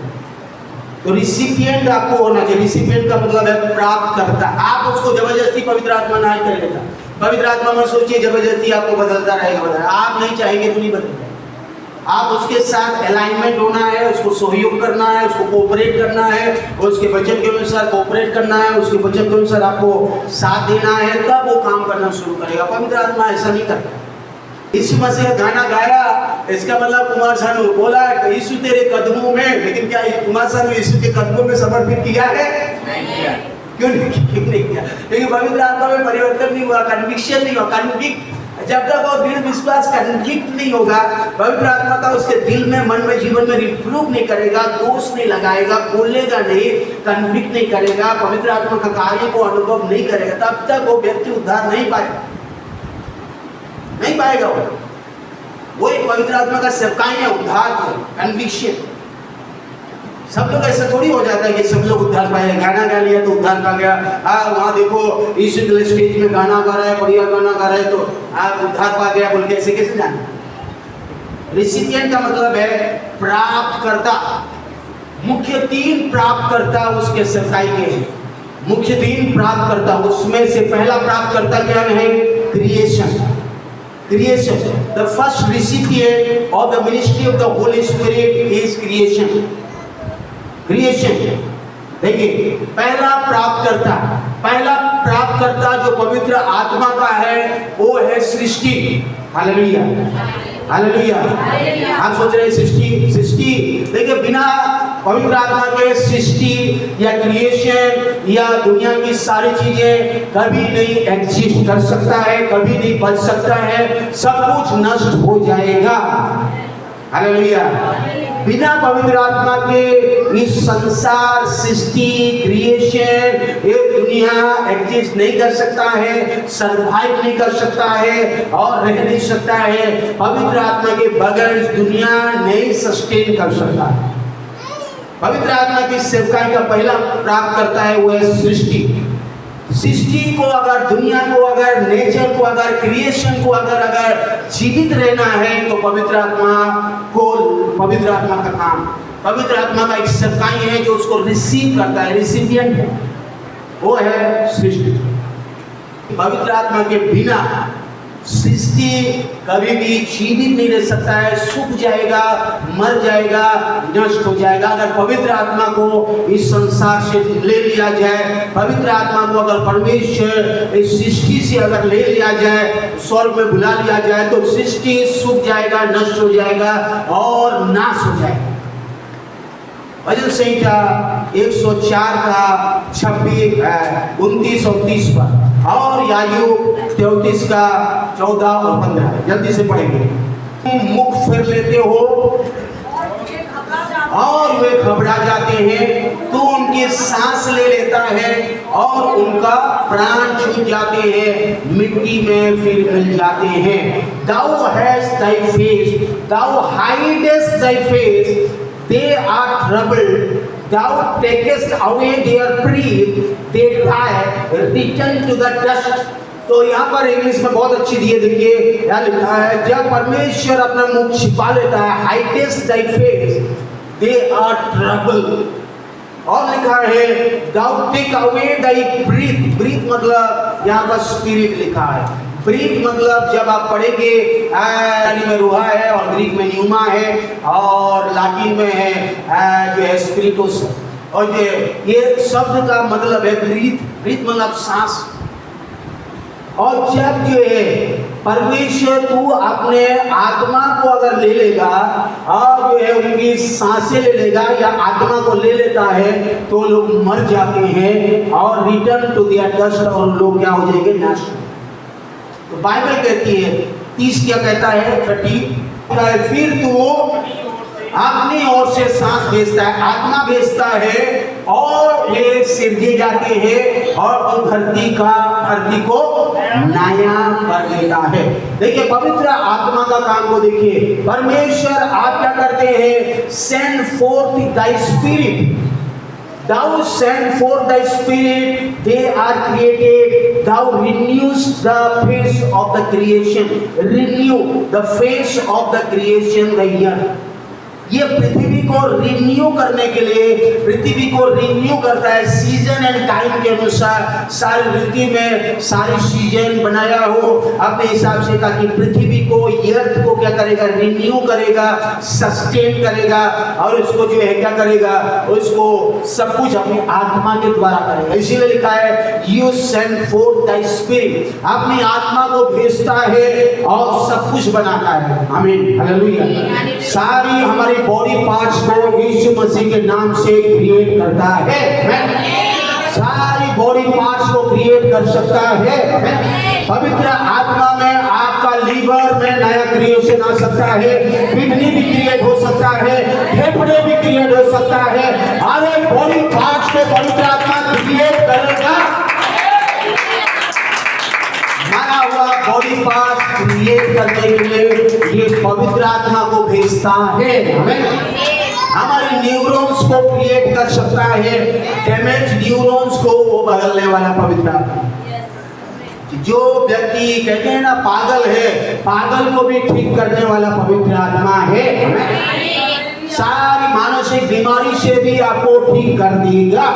तो रिसिपिएंट आपको होना चाहिए। रिसिपिएंट का मतलब है प्राप्त करता। आप उसको जबरदस्ती पवित्र आत्मा नहीं करेगा। पवित्र आत्मा में सोचिए जबरदस्ती आपको बदलता रहेगा, आप नहीं चाहेंगे तो नहीं बदलेगा। आप उसके साथ अलाइनमेंट होना है, उसको सहयोग करना है, उसको कोऑपरेट करना है, उसके वचन के अनुसार कोऑपरेट करना है, उसके वचन के अनुसार आपको साथ देना है, तब वो काम करना शुरू करेगा। पवित्र आत्मा ऐसा नहीं करता। यीशु मसीह गाना गाया, इसका मतलब कुमार सानू बोला यीशु तेरे कदमों में, लेकिन क्या कुमार सानू यीशु के कदमों में समर्पित किया है? नहीं किया। क्यों नहीं किया? क्योंकि पवित्र आत्मा में परिवर्तन नहीं हुआ, कन्विक्शन नहीं हुआ। कन्विक्ट जब तक वो दिल विश्वास कन्विक्ट नहीं होगा, पवित्र आत्मा का उसके दिल में, मन में, जीवन में रिप्रूव नहीं करेगा, दोष नहीं लगाएगा, बोलेगा नहीं, कन्विक्ट नहीं करेगा, पवित्र आत्मा का कार्य को अनुभव नहीं करेगा, तब तक वो व्यक्ति उद्धार नहीं पाएगा। वो एक पवित्र आत्मा का सेवकाई है, उद्धार है, कन्विक्शन। सब लोग ऐसा थोड़ी हो जाता है कि सब लोग उद्धार पाए, गाना गा लिया तो उद्धार पा गया। वहाँ देखो यीशु के स्टेज में गाना गा रहा है, बढ़िया गाना गा रहा है तो आप उद्धार पा गया बोल के ऐसे कैसे जाना? रिसिपिएंट का मतलब है प्राप्तकर्ता। मुख्य 3 प्राप्तकर्ता उसके सेवकाई के हैं। मुख्य 3 प्राप्तकर्ता, उसमें से पहला प्राप्तकर्ता क्या है? Creation. Creation. The first recipient of the ministry of the Holy Spirit is creation. Creation. देखिए, पहला प्राप्तकर्ता जो पवित्र आत्मा का है वो है सृष्टि। Hallelujah, hallelujah. आप सोच रहे हैं सृष्टि, देखिए बिना पवित्र आत्मा के सृष्टि या क्रिएशन या दुनिया की सारी चीजें कभी नहीं एग्जिस्ट कर सकता है, कभी नहीं बच सकता है, सब कुछ नष्ट हो जाएगा। हालेलुया। बिना पवित्र आत्मा के इस संसार, सृष्टि, क्रिएशन, ये दुनिया एग्जिस्ट नहीं कर सकता है, सरवाइव नहीं कर सकता है और रह नहीं सकता है। पवित्र आत्मा के बगैर इस दुनिया नहीं सस्टेन कर सकता। पवित्र आत्मा की सेवकाई का पहला प्राप्त करता है वो है सृष्टि को अगर, दुनिया को अगर, नेचर को अगर, क्रिएशन को अगर जीवित रहना है तो पवित्र आत्मा का काम, पवित्र आत्मा का एक सेवकाई है जो उसको रिसीव करता है, रिसिपिएंट है, वो है सृष्टि। पवित्र आत्मा के बिना सृष्टि कभी भी जीवित नहीं रह सकता है, सूख जाएगा, मर जाएगा, नष्ट हो जाएगा। अगर पवित्र आत्मा को इस संसार से ले लिया जाए, पवित्र आत्मा को अगर परमेश्वर इस सृष्टि से अगर ले लिया जाए, स्वर्ग में बुला लिया जाए तो सृष्टि सूख जाएगा, नष्ट हो जाएगा और नाश हो जाएगा। भजन संहिता 104 का 26, 29 और 30 पर और याजूब 33 का 14 और 15 जल्दी से पढ़ेंगे। मुख फेर लेते हो और वे घबरा जाते हैं, तू उनकी सांस ले लेता है और उनका प्राण छूट जाते हैं, मिट्टी में फिर मिल जाते हैं। Thou hast thy face, thou hidest thy face, they are troubled, thou takest away their breath, they die, return to the dust। तो यहाँ पर इंग्लिश में बहुत अच्छी दिए, देखिए यहाँ लिखा है, जब परमेश्वर अपना मुख छिपा लेता है, hidest thy face, they are troubled। और लिखा है thou take away thy breath, breath मतलब यहाँ पर स्पिरिट लिखा है। ब्रीथ मतलब जब आप पढ़ेंगे, यानी में रूहा है और ग्रीक में न्यूमा है और लातिन में है जो है स्पिरिटोस। और जो ये शब्द का मतलब है ब्रीथ मतलब सांस। और जब जो है परमेश्वर तू अपने आत्मा को अगर ले लेगा और जो है उनकी सांसें ले लेगा या आत्मा को ले लेता है तो लोग मर जाते हैं और रिटर्न टू देयर डस्ट, और लोग क्या हो जाएंगे, नाश। तो बाइबल कहती है 30 क्या कहता है, 30 फिर तू अपनी ओर से सांस भेजता है, आत्मा भेजता है और वे सिरजे जाते हैं और तू धरती को नया कर देता है। देखिए पवित्र आत्मा का काम को देखिए, परमेश्वर आप क्या करते हैं, send fourth Dai spirit, thou send forth thy spirit, they are created, thou renews the face of the creation, renew the face of the creation, the earth। ये पृथ्वी को रिन्यू करने के लिए, पृथ्वी को रिन्यू करता है सीजन एंड टाइम के अनुसार। सारी ऋतु में सारी सीजन बनाया हो अपने हिसाब से, ताकि पृथ्वी को, अर्थ को क्या करेगा, रिन्यू करेगा, सस्टेन करेगा और उसको जो है क्या करेगा, उसको सब कुछ अपनी आत्मा के द्वारा करेगा। इसीलिए लिखा है you send fourth Dai spirit, अपनी आत्मा को भेजता है और सब कुछ बनाता है। आमीन, हालेलुया। सारी हमारी बॉडी पार्ट्स को यीशु मसीह के नाम से क्रिएट करता है। सारी बॉडी पार्ट्स को क्रिएट कर सकता है। पवित्र आत्मा में आपका लीवर में नया क्रिएशन आ सकता है, किडनी भी क्रिएट हो सकता है, फेफड़े भी क्रिएट हो सकता है। हर एक बॉडी पार्ट्स को पवित्र आत्मा क्रिएट करेगा। माना हुआ बॉडी पार्ट क्रिएट करने के लिए ये पवित्र आत्मा को भेजता है। हमारे न्यूरॉन्स को क्रिएट कर सकता है, डैमेज न्यूरॉन्स को वो बदलने वाला पवित्र आत्मा। जो व्यक्ति कहते हैं ना पागल है, पागल को भी ठीक करने वाला पवित्र आत्मा है। सारी मानसिक बीमारी से भी आपको ठीक कर देगा।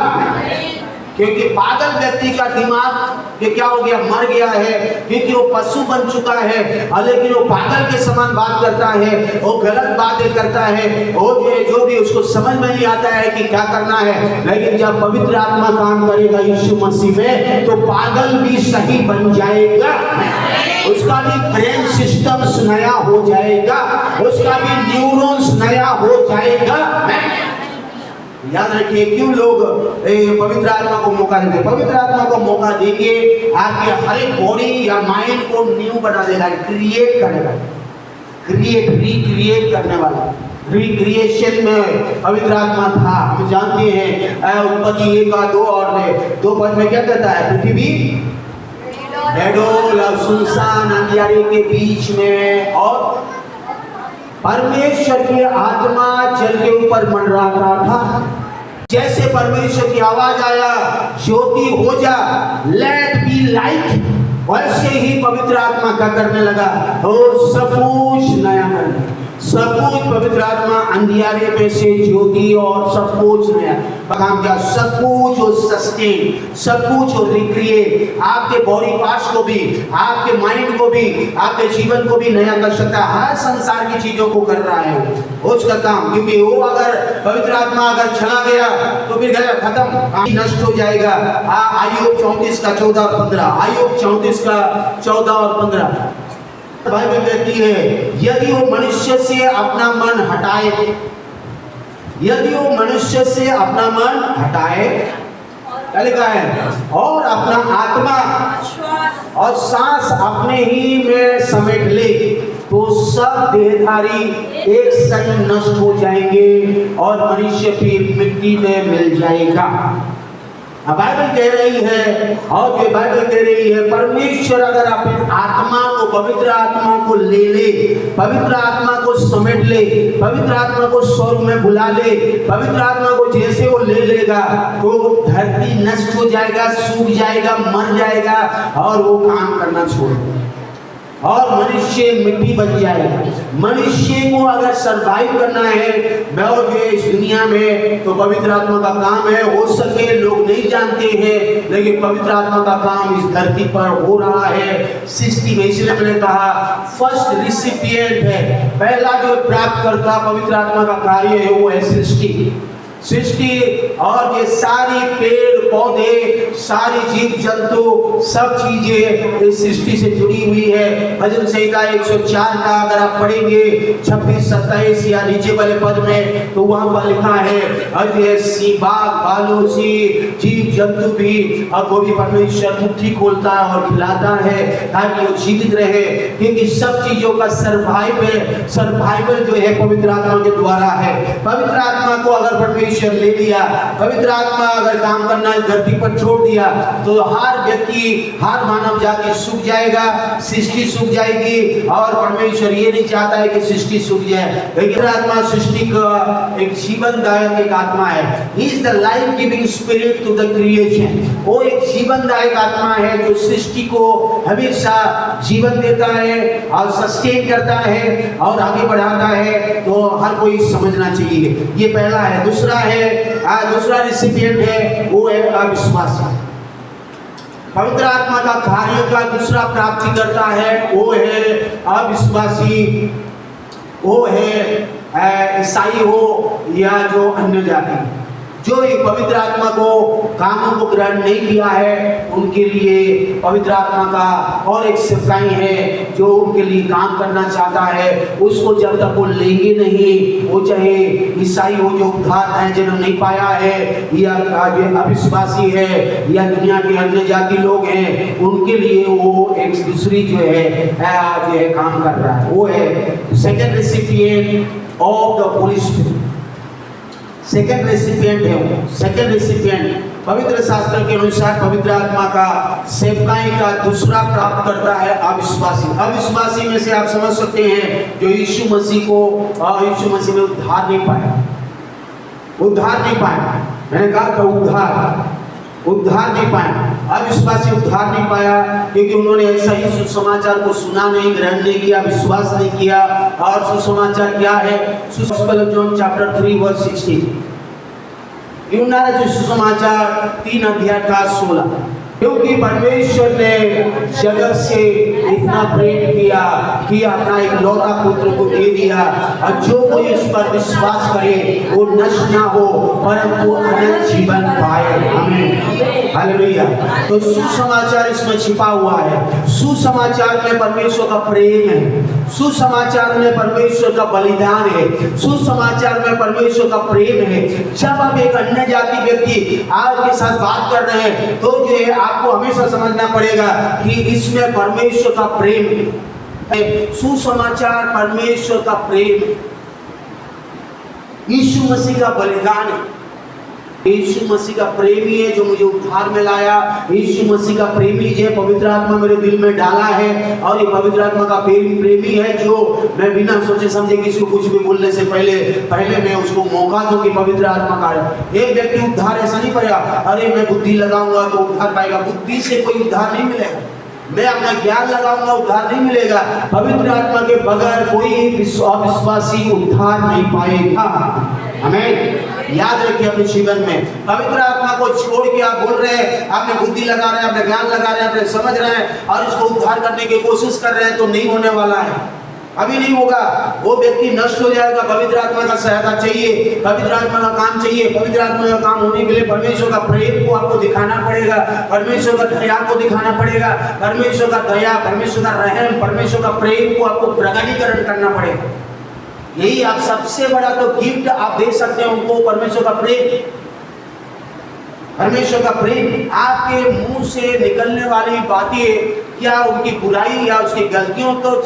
क्योंकि पागल व्यक्ति का दिमाग ये क्या हो गया, मर गया है, क्योंकि वो पशु बन चुका है। लेकिन वो पागल के समान बात करता है, वो गलत बातें करता है, वो जो भी उसको समझ में नहीं आता है कि क्या करना है। लेकिन जब पवित्र आत्मा काम करेगा यीशु मसीह में, तो पागल भी सही बन जाएगा, उसका भी ब्रेन सिस्टम नया हो जाएगा, उसका भी न्यूरॉन्स नया हो जाएगा। याद रखिए, क्यों लोग पवित्र आत्मा को मौका देते? पवित्र आत्मा को मौका देंगे, आपके हर एक बॉडी या माइंड को न्यू बना देगा, क्रिएट करेगा, रिक्रिएट करने वाला। रिक्रिएशन में पवित्र आत्मा था, हम जानते हैं। उत्पत्ति 1-2 और 2 पद में क्या कहता है? पृथ्वी बेडोल और सुनसान अंधियारे के बीच में, और परमेश्वर की आत्मा जल के ऊपर मंडराता था। जैसे परमेश्वर की आवाज आया, ज्योति हो जा, लेट बी लाइट, वैसे ही पवित्र आत्मा का करने लगा और सब कुछ नया करने, सब कुछ पवित्र आत्मा अंधियारे में से ज्योति और सब कुछ नया काम किया। सब कुछ और सस्टेन, सब कुछ और रिक्रिएट, आपके बॉडी पार्ट्स को भी, आपके माइंड को भी, आपके जीवन को भी नया कर सकता है। हर संसार की चीजों को कर रहा है उसका काम, क्योंकि वो अगर पवित्र आत्मा अगर चला गया तो फिर गया, खत्म, नष्ट हो जाएगा। आयोग 34 का 14 और 15, आयोग 34 का 14 और 15 बाइबल कहती है, यदि वो मनुष्य से अपना मन हटाए, यदि वो मनुष्य से अपना मन हटाए, क्या लिखा है? और अपना आत्मा और सांस अपने ही में समेट ले, तो सब देहधारी एक संग नष्ट हो जाएंगे और मनुष्य फिर मिट्टी में मिल जाएगा। बाइबल कह रही है, और ये बाइबल कह रही है, परमेश्वर अगर अपनी आत्मा को, पवित्र आत्मा को ले ले, पवित्र आत्मा को समेट ले, पवित्र आत्मा को स्वर्ग में बुला ले, पवित्र आत्मा को जैसे वो ले लेगा तो धरती नष्ट हो जाएगा, सूख जाएगा, मर जाएगा और वो काम करना छोड़ देगा और मनुष्य मिट्टी बन जाएगा। मनुष्य को अगर सरवाइव करना है इस दुनिया में, तो पवित्र आत्मा का काम है। हो सके लोग नहीं जानते हैं, लेकिन पवित्र आत्मा का काम इस धरती पर हो रहा है सृष्टि में। इसलिए मैंने कहा फर्स्ट रिसिपिएंट है, पहला जो प्राप्त करता पवित्र आत्मा का कार्य है वो है सृष्टि। और ये सारी पेड़ पौधे, सारी जीव जंतु, सब चीजें इस सृष्टि से जुड़ी हुई है। भजन संहिता 104 का अगर आप पढ़ेंगे 26-27 या नीचे वाले पद में, तो वहां पर लिखा है अजय बाग बालों से जीव जंतु भी, और वो भी परमेश्वर मुट्ठी खोलता है और खिलाता है ताकि वो जीवित रहे, क्योंकि सब चीजों का सर्वाइवल जो है पवित्र आत्मा के द्वारा है। पवित्र आत्मा को अगर परमेश्वर ले लिया, पवित्र आत्मा अगर काम करना इस धरती पर छोड़ दिया, तो हर व्यक्ति, हर मानव जाति सूख जाएगा, सृष्टि सूख जाएगी। और परमेश्वर ये नहीं चाहता है कि सृष्टि सूख जाए। पवित्र आत्मा सृष्टि का एक जीवनदायक एक आत्मा है। He is the life giving spirit to the creation. वो एक जीवनदायक आत्मा है जो सृष्टि को हमेशा जीवन देता है और सस्टेन करता है और आगे बढ़ाता है। तो हर कोई समझना चाहिए, ये पहला है। दूसरा रिसिपिएंट है वो है अविश्वासी। पवित्र आत्मा का कार्य का दूसरा प्राप्ति करता है वो है अविश्वासी। वो है ईसाई हो या जो अन्य जाति, जो एक पवित्र आत्मा को कामों को ग्रहण नहीं किया है, उनके लिए पवित्र आत्मा का और एक सिपाही है जो उनके लिए काम करना चाहता है। उसको जब तक वो लेंगे नहीं, वो चाहे ईसाई हो जो उद्धार जन्म नहीं पाया है, या अविश्वासी है, या दुनिया के अन्य जाति लोग हैं, उनके लिए वो एक दूसरी जो है काम कर रहा है। वो है second recipient of the holy spirit. Second recipient है वो। सेकंड रेसिपिएंट पवित्र शास्त्र के अनुसार पवित्र आत्मा का सेवकाई का दूसरा प्राप्त करता है अविश्वासी। अविश्वासी में से आप समझ सकते हैं जो यीशु मसीह में उद्धार नहीं पाया। मैंने कहा था उद्धार नहीं पाया। अविश्वासी उद्धार नहीं पाया क्योंकि उन्होंने सही सुसमाचार को सुना नहीं, ग्रहण नहीं किया, विश्वास नहीं किया। और सुसमाचार क्या है? सुसमाचार जॉन चैप्टर 3 वर्स 16। यूहन्ना रचित सुसमाचार 3 अध्याय का 16। क्योंकि परमेश्वर ने जगत से इतना प्रेम किया कि अपना इकलौता पुत्र को दे दिया, और जो कोई उस पर विश्वास करे वो नष्ट ना हो परंतु अनंत जीवन पाए। आमीन, हालेलुया। तो सुसमाचार इसमें छिपा हुआ है। सुसमाचार में परमेश्वर का प्रेम है, सुसमाचार में परमेश्वर का बलिदान है, सुसमाचार में परमेश्वर का प्रेम है। जब आप एक अन्य जाति व्यक्ति आपके साथ बात कर रहे हैं तो जो है आपको हमेशा समझना पड़ेगा कि इसमें परमेश्वर का प्रेम है। सुसमाचार परमेश्वर का प्रेम, यीशु मसीह का बलिदान है। यीशु मसीह का प्रेमी है जो मुझे उद्धार में लाया। यीशु मसीह का प्रेमी जो पवित्र आत्मा मेरे दिल में डाला है, और ये पवित्र आत्मा का प्रेमी है जो मैं बिना सोचे समझे किसी को कुछ भी बोलने से पहले मैं उसको मौका दूं कि पवित्र आत्मा का एक व्यक्ति उद्धार ऐसा नहीं पाएगा अरे मैं बुद्धि लगाऊंगा तो उद्धार पाएगा। बुद्धि से कोई उद्धार नहीं मिलेगा। मैं अपना ज्ञान लगाऊंगा उद्धार नहीं मिलेगा। पवित्र आत्मा के बगैर कोई अविश्वासी उद्धार नहीं पाएगा। हमें याद रखिए अपने जीवन में पवित्र आत्मा को छोड़ के आप बोल रहे हैं, आपने बुद्धि लगा रहे हैं, आपने ज्ञान लगा रहे हैं, आपने समझ रहे हैं और इसको उद्धार करने की कोशिश कर रहे हैं तो नहीं होने वाला है, अभी नहीं होगा। वो व्यक्ति नष्ट हो जाएगा। पवित्र आत्मा का सहायता चाहिए, पवित्र आत्मा का काम चाहिए। पवित्र आत्मा का काम होने के लिए परमेश्वर का प्रेम को आपको दिखाना पड़ेगा, परमेश्वर का दया को दिखाना पड़ेगा, परमेश्वर का दया, परमेश्वर का रहम, परमेश्वर का प्रेम को आपको प्रकटीकरण करना पड़ेगा। यही आप सबसे बड़ा तो गिफ्ट आप दे सकते हैं उनको, परमेश्वर का प्रेम। परमेश्वर का प्रेम आपके मुंह से निकलने वाली बातें क्या उनकी बुराई या उसकी गलतियों को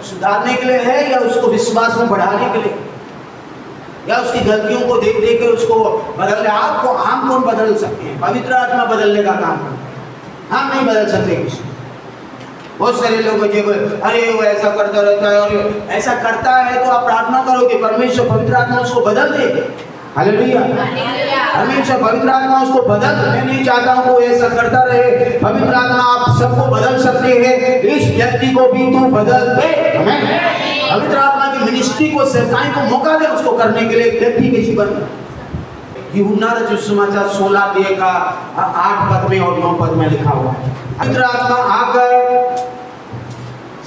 सुधारने के लिए है, या उसको विश्वास में बढ़ाने के लिए, या उसकी गलतियों को देख देख कर उसको बदलने। आपको हम कौन बदल सकते हैं? पवित्र आत्मा बदलने का काम करता है, हम नहीं बदल सकते किसी। बहुत सारे लोग अरे वो ऐसा करता रहता है, और ऐसा करता है तो आप प्रार्थना करो कि परमेश्वर पवित्र आत्मा उसको बदल दे। हालेलुया। परमेश्वर पवित्र आत्मा उसको बदल। मैं नहीं चाहता हूँ वो ऐसा करता रहे। पवित्र आत्मा आप सबको बदल सकते हैं, इस व्यक्ति को भी तू बदल दे। पवित्र आत्मा की मिनिस्ट्री को, सेवकाई को मौका दे उसको करने के लिए व्यक्ति के जीवन में। यूहन्ना रचित सुसमाचार 16 अध्याय का 8 पद में और 9 पद में लिखा हुआ है, पवित्र आत्मा आकर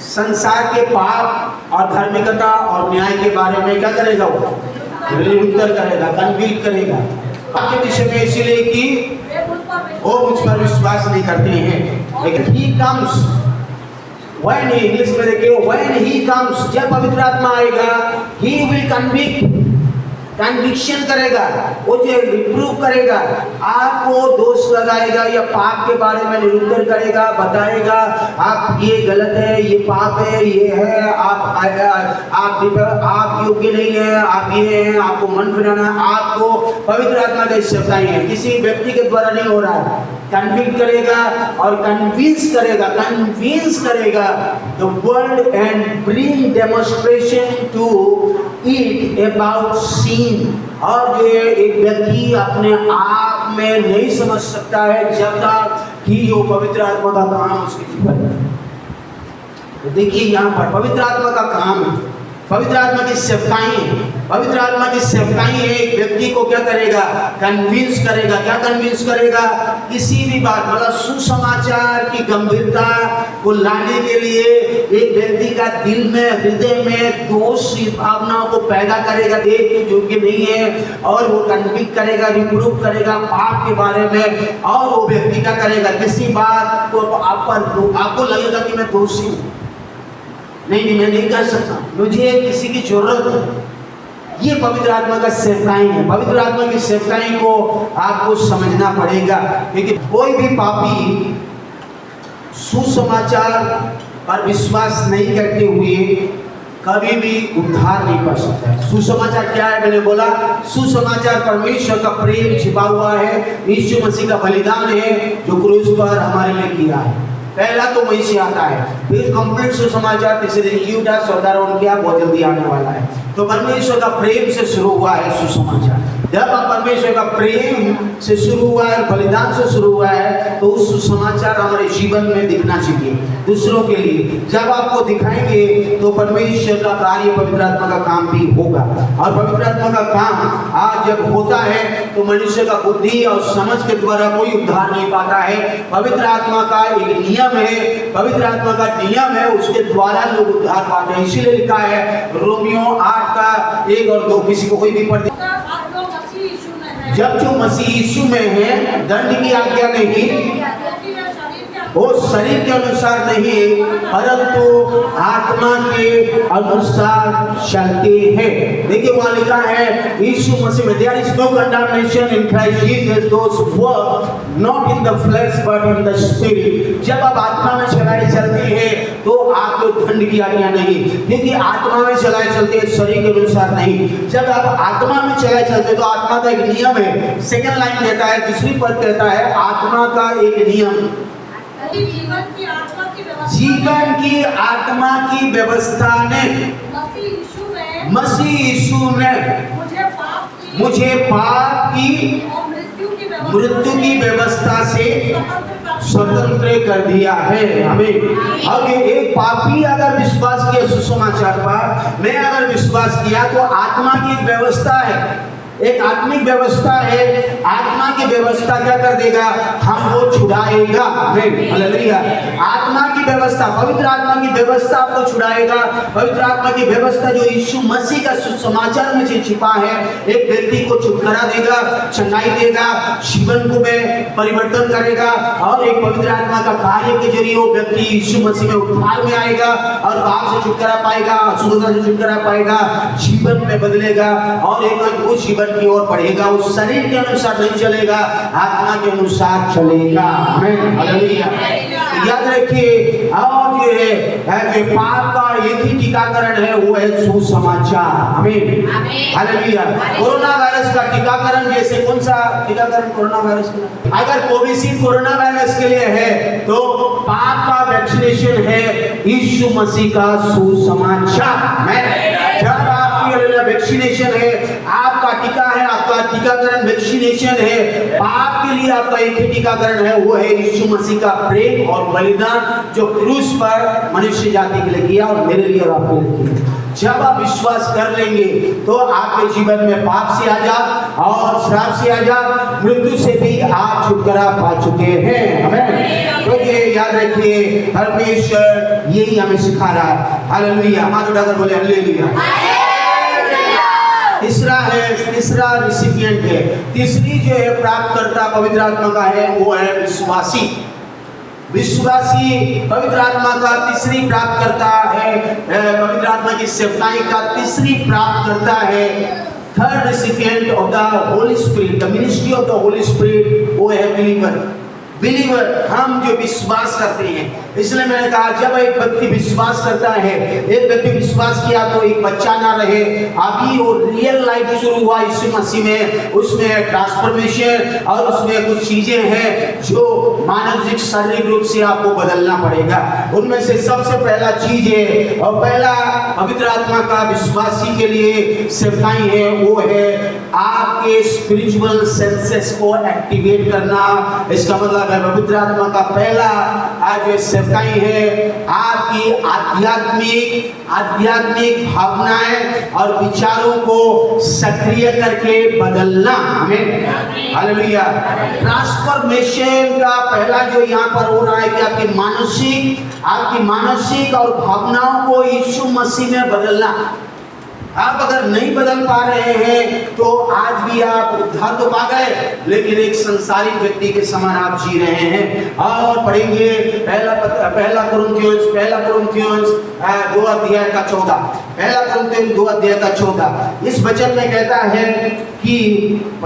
संसार के पाप और धार्मिकता और न्याय के बारे में क्या करेगा? वो उत्तर करेगा, कन्विक्ट करेगा आपके विषय में, इसलिए कि वो मुझ पर विश्वास नहीं करते हैं। लेकिन he comes, when he, English में देखिए, when he comes, जब पवित्र आत्मा आएगा, he will convict, कन्विक्शन करेगा, वो जो रिप्रूव करेगा, आपको दोष लगाएगा या पाप के बारे में निरूपण करेगा, बताएगा आप ये गलत है, ये पाप है, ये है, आप योग्य नहीं है, आप ये हैं, आपको मन फिराना। आपको पवित्र आत्मा का सेवकाई है, किसी व्यक्ति के द्वारा नहीं हो रहा है। कन्विक्ट करेगा और कन्विंस करेगा the world and bring demonstration to it about sin. और जो एक व्यक्ति अपने आप में नहीं समझ सकता है जब तक कि वो पवित्र आत्मा का काम उसके जीवन में। तो देखिए यहाँ पर पवित्र आत्मा का काम है, पवित्र आत्मा की सेवकाई है। पवित्र आत्मा की सेवकाई है, एक व्यक्ति को क्या करेगा? कन्विंस करेगा। क्या कन्विंस करेगा? किसी भी बात, मतलब सुसमाचार की गंभीरता को लाने के लिए एक व्यक्ति का दिल में, हृदय में दोष की भावनाओं को पैदा करेगा, देख के जो कि नहीं है, और वो कन्विक्ट करेगा, रिप्रूव करेगा पाप के बारे में। और वो व्यक्ति क्या करेगा? किसी बात को आपको लगेगा कि मैं दोषी हूँ, नहीं मैं नहीं कर सकता, मुझे किसी की जरूरत है। ये पवित्र आत्मा का सेवकाई है। पवित्र आत्मा की सेवकाई को आपको समझना पड़ेगा, क्योंकि कोई भी पापी सुसमाचार पर विश्वास नहीं करते हुए कभी भी उद्धार नहीं पा सकता है। सुसमाचार क्या है? मैंने बोला सुसमाचार परमेश्वर का प्रेम छिपा हुआ है, यीशु मसीह का बलिदान है जो क्रूस पर हमारे लिए किया है। पहला तो वहीं से आता है, फिर कंप्लीट सुसमाचार, तीसरे यूदास और बहुत जल्दी आने वाला है। तो परमेश्वर का प्रेम से शुरू हुआ है सुसमाचार। जब आप परमेश्वर का प्रेम से शुरू हुआ है, बलिदान से शुरू हुआ है, तो उस सुसमाचार हमारे जीवन में दिखना चाहिए दूसरों के लिए। जब आपको दिखाएंगे तो परमेश्वर का कार्य, पवित्र आत्मा का काम भी होगा। और पवित्र आत्मा का काम आज जब होता है तो मनुष्य का बुद्धि और समझ के द्वारा कोई उद्धार नहीं पाता है। पवित्र आत्मा का एक नियम है, पवित्र आत्मा का नियम है, उसके द्वारा लोग उद्धार पाते हैं। इसीलिए लिखा है रोमियो 8 का 1 और 2, किसी को कोई भी पढ़। जब जो मसीह यीशु में है, दंड की आज्ञा नहीं, वो शरीर के अनुसार नहीं, परंतु आत्मा के अनुसार चलते हैं। देखिए वहां लिखा है यीशु मसीह में, there is no condemnation in Christ Jesus those work not in the flesh but in the spirit. जब आप आत्मा में चलाए चलते हैं तो आपको दंड की आज्ञा नहीं, क्योंकि आत्मा में चलाए चलते हैं, शरीर के अनुसार नहीं। जब आप आत्मा में चलाए चलते तो आत्मा का एक नियम है। सेकंड लाइन कहता है, दूसरी पद कहता है आत्मा का एक नियम, जीवन की आत्मा की व्यवस्था ने मसीह यीशु में मुझे पाप की मृत्यु की व्यवस्था से स्वतंत्र कर दिया है। हमें अब एक पापी अगर विश्वास किया सुसमाचार पर, मैं अगर विश्वास किया तो आत्मा की एक व्यवस्था है, एक आत्मिक व्यवस्था है। आत्मा की व्यवस्था क्या कर देगा, हमको छुड़ाएगा। हालेलुया। आत्मा की व्यवस्था, पवित्र आत्मा की व्यवस्था आपको छुड़ाएगा। पवित्र आत्मा की व्यवस्था जो यीशु मसीह का सुसमाचार में छिपा है, एक व्यक्ति को छुटकारा देगा, चंगाई देगा, जीवन को में परिवर्तन करेगा, और एक पवित्र आत्मा का कार्य के जरिए वो व्यक्ति यीशु मसीह में उद्धार में आएगा और पाप से छुटकारा पाएगा, अशुद्धता से छुटकारा पाएगा, जीवन में बदलेगा और एक अद्भुत जीवन की ओर बढ़ेगा। उस शरीर के अनुसार नहीं चलेगा, आत्मा के अनुसार चलेगा। आमीन, हालेलुया। याद रखिए, और जो है पाप का एक ही टीकाकरण है, वो है सुसमाचार। आमीन, हालेलुया। कोरोना वायरस का टीकाकरण, जैसे कौन सा टीकाकरण कोरोना वायरस का, अगर कोविशील्ड कोरोना वायरस के लिए है तो पाप का वैक्सीनेशन है यीशु मसीह का सुसमाचार। जब आपकी वैक्सीनेशन है, आपका टीका है, आपका टीकाकरण वैक्सीनेशन है, पाप के लिए आपका एक ही टीकाकरण है, वो है यीशु मसीह का प्रेम और बलिदान जो क्रूस पर मनुष्य जाति के लिए किया और मेरे लिए और आपके लिए किया। जब आप विश्वास कर लेंगे तो आपके जीवन में पाप से आजाद और श्राप से आजाद, मृत्यु से भी आप छुटकारा पा चुके हैं। आमीन। तो ये याद रखिए, परमेश्वर यही हमें सिखा रहा है। हालेलुया। हाथ उठाकर बोले हालेलुया। तीसरा रिसिपिएंट है, तीसरी जो है प्राप्तकर्ता पवित्र आत्मा का है, वो है विश्वासी। विश्वासी पवित्र आत्मा का तीसरी प्राप्तकर्ता है, पवित्र आत्मा की सेवकाई का तीसरी प्राप्तकर्ता है। Third recipient of the holy spirit, the ministry of the holy spirit, वो है बिलीवर, हम जो विश्वास करते हैं। इसलिए मैंने कहा जब एक व्यक्ति विश्वास करता है, एक व्यक्ति विश्वास किया तो एक बच्चा ना रहे, अभी वो रियल लाइफ शुरू हुआ यीशु मसीह में, उसमें ट्रांसफॉर्मेशन और उसमें कुछ चीजें हैं जो मानसिक शारीरिक रूप से आपको बदलना पड़ेगा। उनमें से सबसे पहला चीज है और पहला पवित्र आत्मा का विश्वासी के लिए सेवकाई है, वो है आपके स्पिरिचुअल सेंसेस को एक्टिवेट करना। इसका मतलब है पवित्र आत्मा का पहला आज सेवकाई है आपकी आध्यात्मिक भावनाएं और विचारों को सक्रिय करके बदलना। हमें हालेलुया। ट्रांसफॉर्मेशन का पहला जो यहाँ पर हो रहा है कि आपकी मानसिक और भावनाओं को यीशु मसीह में बदलना। आप अगर नहीं बदल पा रहे हैं तो आज भी आप उद्धार तो पा गए, लेकिन एक संसारिक व्यक्ति के समान आप जी रहे हैं। और पढ़ेंगे पहला कुरिन्थियोंस 2 अध्याय का 14, पहला कुरिन्थियोंस 2 अध्याय का 14। इस वचन में कहता है कि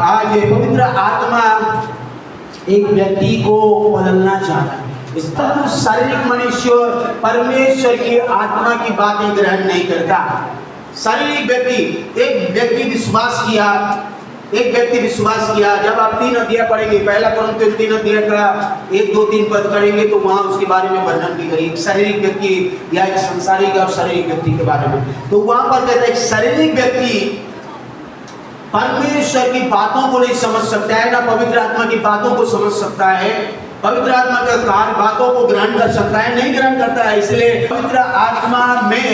आज पवित्र आत्मा एक व्यक्ति को बदलना चाहता है। इस तरह शारीरिक मनुष्य परमेश्वर की आत्मा की बातें ग्रहण नहीं करता। शारीरिक व्यक्ति, एक व्यक्ति विश्वास किया, जब आप 3 अध्याय पढ़ेंगे, पहला कुरिन्थियों 3 अध्याय का 1, 2, 3 पद पढ़ेंगे तो वहां उसके बारे में वर्णन की गई, एक शारीरिक व्यक्ति या एक संसारिक और शारीरिक व्यक्ति के बारे में। तो वहां पर कहता है एक शारीरिक व्यक्ति परमेश्वर की बातों को नहीं समझ सकता है, ना पवित्र आत्मा की बातों को समझ सकता है, पवित्र आत्मा के कार्य बातों को ग्रहण कर सकता है, नहीं ग्रहण करता है। इसलिए पवित्र आत्मा में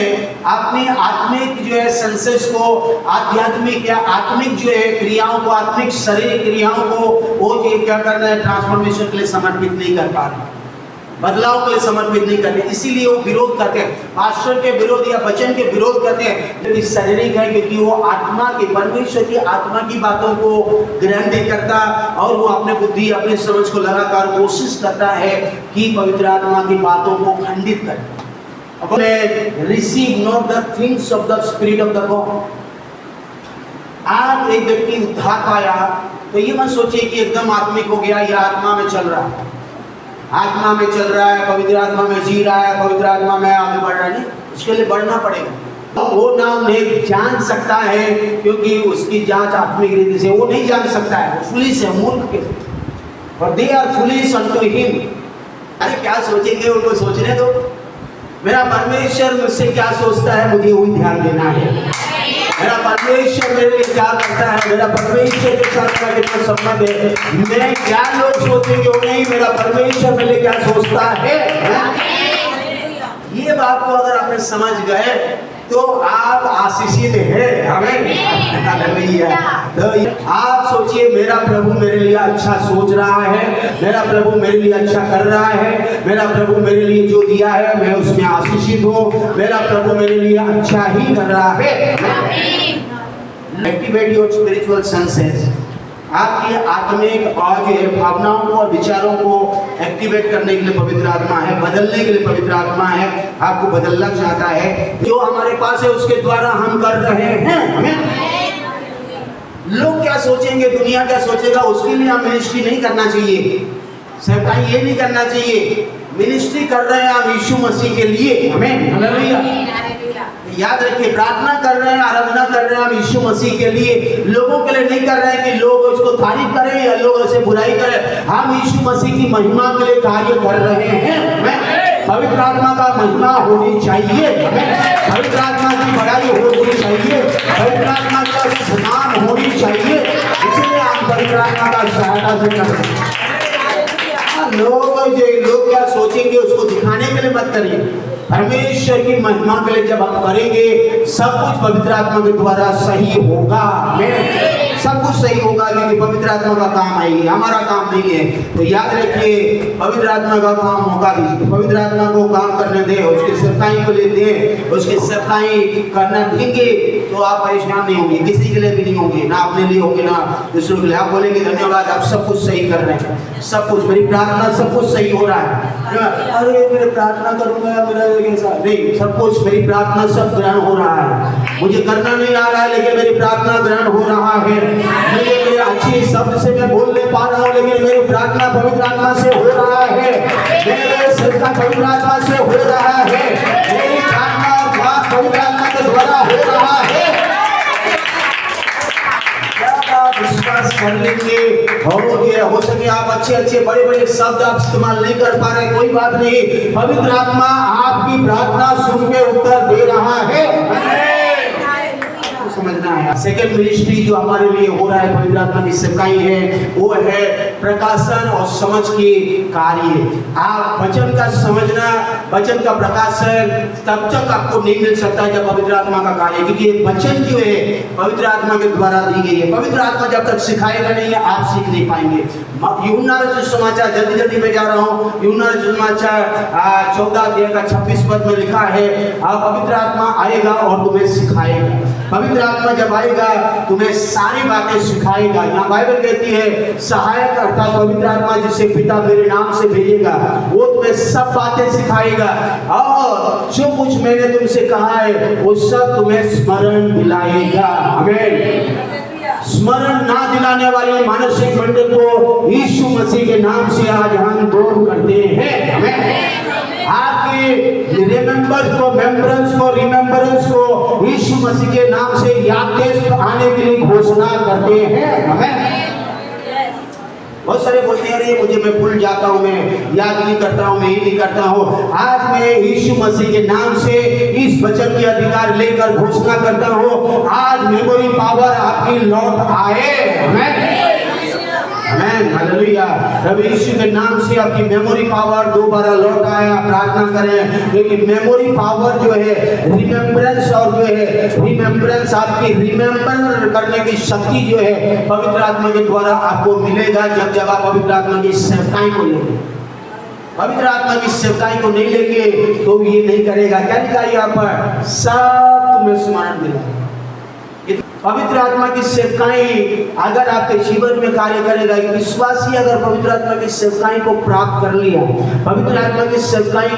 अपनी आत्मिक जो है सेंसेस को, आध्यात्मिक या आत्मिक जो है क्रियाओं को, आत्मिक शारीरिक क्रियाओं को वो क्या करना है, ट्रांसफॉर्मेशन के लिए समर्पित नहीं कर पा रहे, बदलाव के लिए समर्पित नहीं करते, इसीलिए वो विरोध करते हैं, पास्टर के विरोध या वचन के विरोध करते हैं। क्योंकि शारीरिक है, क्योंकि वो आत्मा की, परमेश्वर की आत्मा की बातों को ग्रहण नहीं करता और वो अपने बुद्धि, अपने समझ को लगातार कोशिश करता है कि पवित्र आत्मा की बातों को खंडित करे। अपने receive not the things of the spirit of the God. आज एक व्यक्ति उद्धार पाया तो ये मत सोचिए कि एकदम आत्मिक हो गया या आत्मा में चल रहा है, आत्मा में चल रहा है, पवित्र आत्मा में जी रहा है, पवित्र आत्मा में आगे बढ़ रहा है। नहीं, उसके लिए बढ़ना पड़ेगा। वो ना उन्हें जान सकता है क्योंकि उसकी जांच आत्मिक रीति से वो नहीं जान सकता है, वो फुलिश है, मूर्ख के, और they are foolish unto him. अरे क्या सोचेंगे, उनको सोचने दो। मेरा परमेश्वर मुझसे क्या सोचता है, मुझे वही ध्यान देना है। मेरा परमेश्वर मेरे लिए क्या करता है, मेरा परमेश्वर के साथ का कितना संबंध है, मैं क्या लोग सोचेंगे वो नहीं, मेरा परमेश्वर मेरे लिए क्या सोचता है। ये बात को अगर आपने समझ गए तो आप आशीषित हैं। हमें तो आप सोचिए, मेरा प्रभु मेरे लिए अच्छा सोच रहा है, मेरा प्रभु मेरे लिए अच्छा कर रहा है, मेरा प्रभु मेरे लिए जो दिया है मैं उसमें आशीषित हूँ, मेरा प्रभु मेरे लिए अच्छा ही कर रहा है। Activate your spiritual senses. आपकी आत्मिक और जो है भावनाओं को और विचारों को एक्टिवेट करने के लिए पवित्र आत्मा है, बदलने के लिए पवित्र आत्मा है, आपको बदलना चाहता है। जो हमारे पास है उसके द्वारा हम कर रहे हैं। लोग क्या सोचेंगे, दुनिया क्या सोचेगा, उसके लिए हम मिनिस्ट्री नहीं करना चाहिए। सेवकाई ये नहीं करना चाहिए, मिनिस्ट्री कर रहे हैं हम यीशु मसीह के लिए। हमें हालेलुया। याद रखिए, प्रार्थना कर रहे हैं, आराधना कर रहे हैं हम यीशु मसीह के लिए, लोगों के लिए नहीं कर रहे हैं कि लोग उसको तारीफ करें या लोग उसे बुराई करें। हम यीशु मसीह की महिमा के लिए कार्य कर रहे हैं। पवित्र आत्मा का महिमा होनी चाहिए, पवित्र आत्मा की बड़ाई होनी चाहिए, पवित्र आत्मा का सम्मान होनी चाहिए। इसलिए हम पवित्र आत्मा का सहायता से कर रहे हैं। लोग क्या सोचेंगे उसको दिखाने के लिए मत करिए। परमेश्वर की महिमा के लिए जब हम करेंगे, सब कुछ पवित्र आत्मा के द्वारा सही होगा। सब कुछ सही होगा क्योंकि पवित्र आत्मा का काम आएगी, हमारा काम नहीं है। तो याद रखिए, पवित्र आत्मा का काम होगा भी, पवित्र आत्मा को काम करने दे, उसकी सेवकाई को ले दे, उसकी सेवकाई करना देंगे तो आप परेशान नहीं होंगे, किसी के लिए भी नहीं होंगे, ना अपने लिए होंगे ना दूसरों के लिए। आप बोलेंगे धन्यवाद, आप सब कुछ सही कर रहे हैं, सब कुछ, मेरी प्रार्थना सब कुछ सही हो रहा है। अरे मेरे प्रार्थना करूंगा मेरा कैसा नहीं, सब कुछ मेरी प्रार्थना सब ग्रहण हो रहा है। मुझे करना नहीं आ रहा है लेकिन मेरी प्रार्थना ग्रहण हो रहा है। मुझे मेरे अच्छे शब्द से मैं बोल नहीं पा रहा हूँ लेकिन मेरी प्रार्थना पवित्र आत्मा से हो रहा है, मेरे सत्ता पवित्र आत्मा से हो रहा है, मेरी प्रार्थना पवित्र आत्मा के द्वारा हो रहा है। विश्वास कर लेंगे, हो सके आप अच्छे बड़े शब्द आप इस्तेमाल नहीं कर पा रहे, कोई बात नहीं, पवित्र आत्मा आपकी प्रार्थना सुन के उत्तर दे रहा है। समझना है। सेकेंड मिनिस्ट्री जो हमारे लिए हो रहा है, पवित्र आत्मा की सेवकाई है, वो है प्रकाशन और समझ के कार्य। आप वचन का समझना, वचन का प्रकाशन तब तक आपको नहीं मिल सकता जब पवित्र आत्मा का कार्य, क्योंकि वचन जो है पवित्र आत्मा के द्वारा दी गई है। पवित्र आत्मा जब तक सिखाएगा नहीं आप सीख नहीं पाएंगे। यूहन्ना रचित समाचार, जल्दी मैं जा रहा हूँ, यूहन्ना रचित समाचार 14 अध्याय का 26 पद में लिखा है, पवित्र आत्मा आएगा और तुम्हें सिखाएगा। पवित्र आत्मा जब आएगा तुम्हें सारी बातें सिखाएगा। यहाँ बाइबल कहती है सहायक अर्थात पवित्र आत्मा जिसे पिता मेरे नाम से भेजेगा वो तुम्हें सब बातें सिखाएगा और जो कुछ मैंने तुमसे कहा है वो सब तुम्हें स्मरण दिलाएगा। आमीन। स्मरण ना दिलाने वाली मानसिक मंडल को यीशु मसीह के नाम से आज हम दूर करते हैं। आमीन। आपके रिमेम्बरेंस को यीशु मसीह के नाम से याद आने के लिए घोषणा करते हैं। आमीन। बहुत सारे बोलते हैं अरे मुझे मैं भूल जाता हूँ, मैं याद नहीं करता हूँ, मैं ये नहीं करता हूँ। आज मैं यीशु मसीह के नाम से इस वचन के अधिकार लेकर घोषणा करता हूँ, आज मेमोरी पावर आपकी लौट आए। आमेन, हालेलुया। प्रभु यीशु के नाम से आपकी मेमोरी पावर दोबारा लौट आया। प्रार्थना करें, क्योंकि मेमोरी पावर जो है रिमेम्बरेंस, और जो है रिमेम्बरेंस आपकी रिमेम्बर करने की शक्ति जो है पवित्र आत्मा के द्वारा आपको मिलेगा। जब आप पवित्र आत्मा की सेवकाई को लेंगे, पवित्र आत्मा की सेवकाई को नहीं लेंगे तो ये नहीं करेगा। क्या लिखा है यहाँ पर? सब तुम्हें स्मरण दिलाएगा। पवित्र आत्मा की सेवकाई अगर आपके जीवन में कार्य करेगा, विश्वासी अगर पवित्र आत्मा की सेवकाई को प्राप्त कर लिया, पवित्र आत्मा की सेवकाई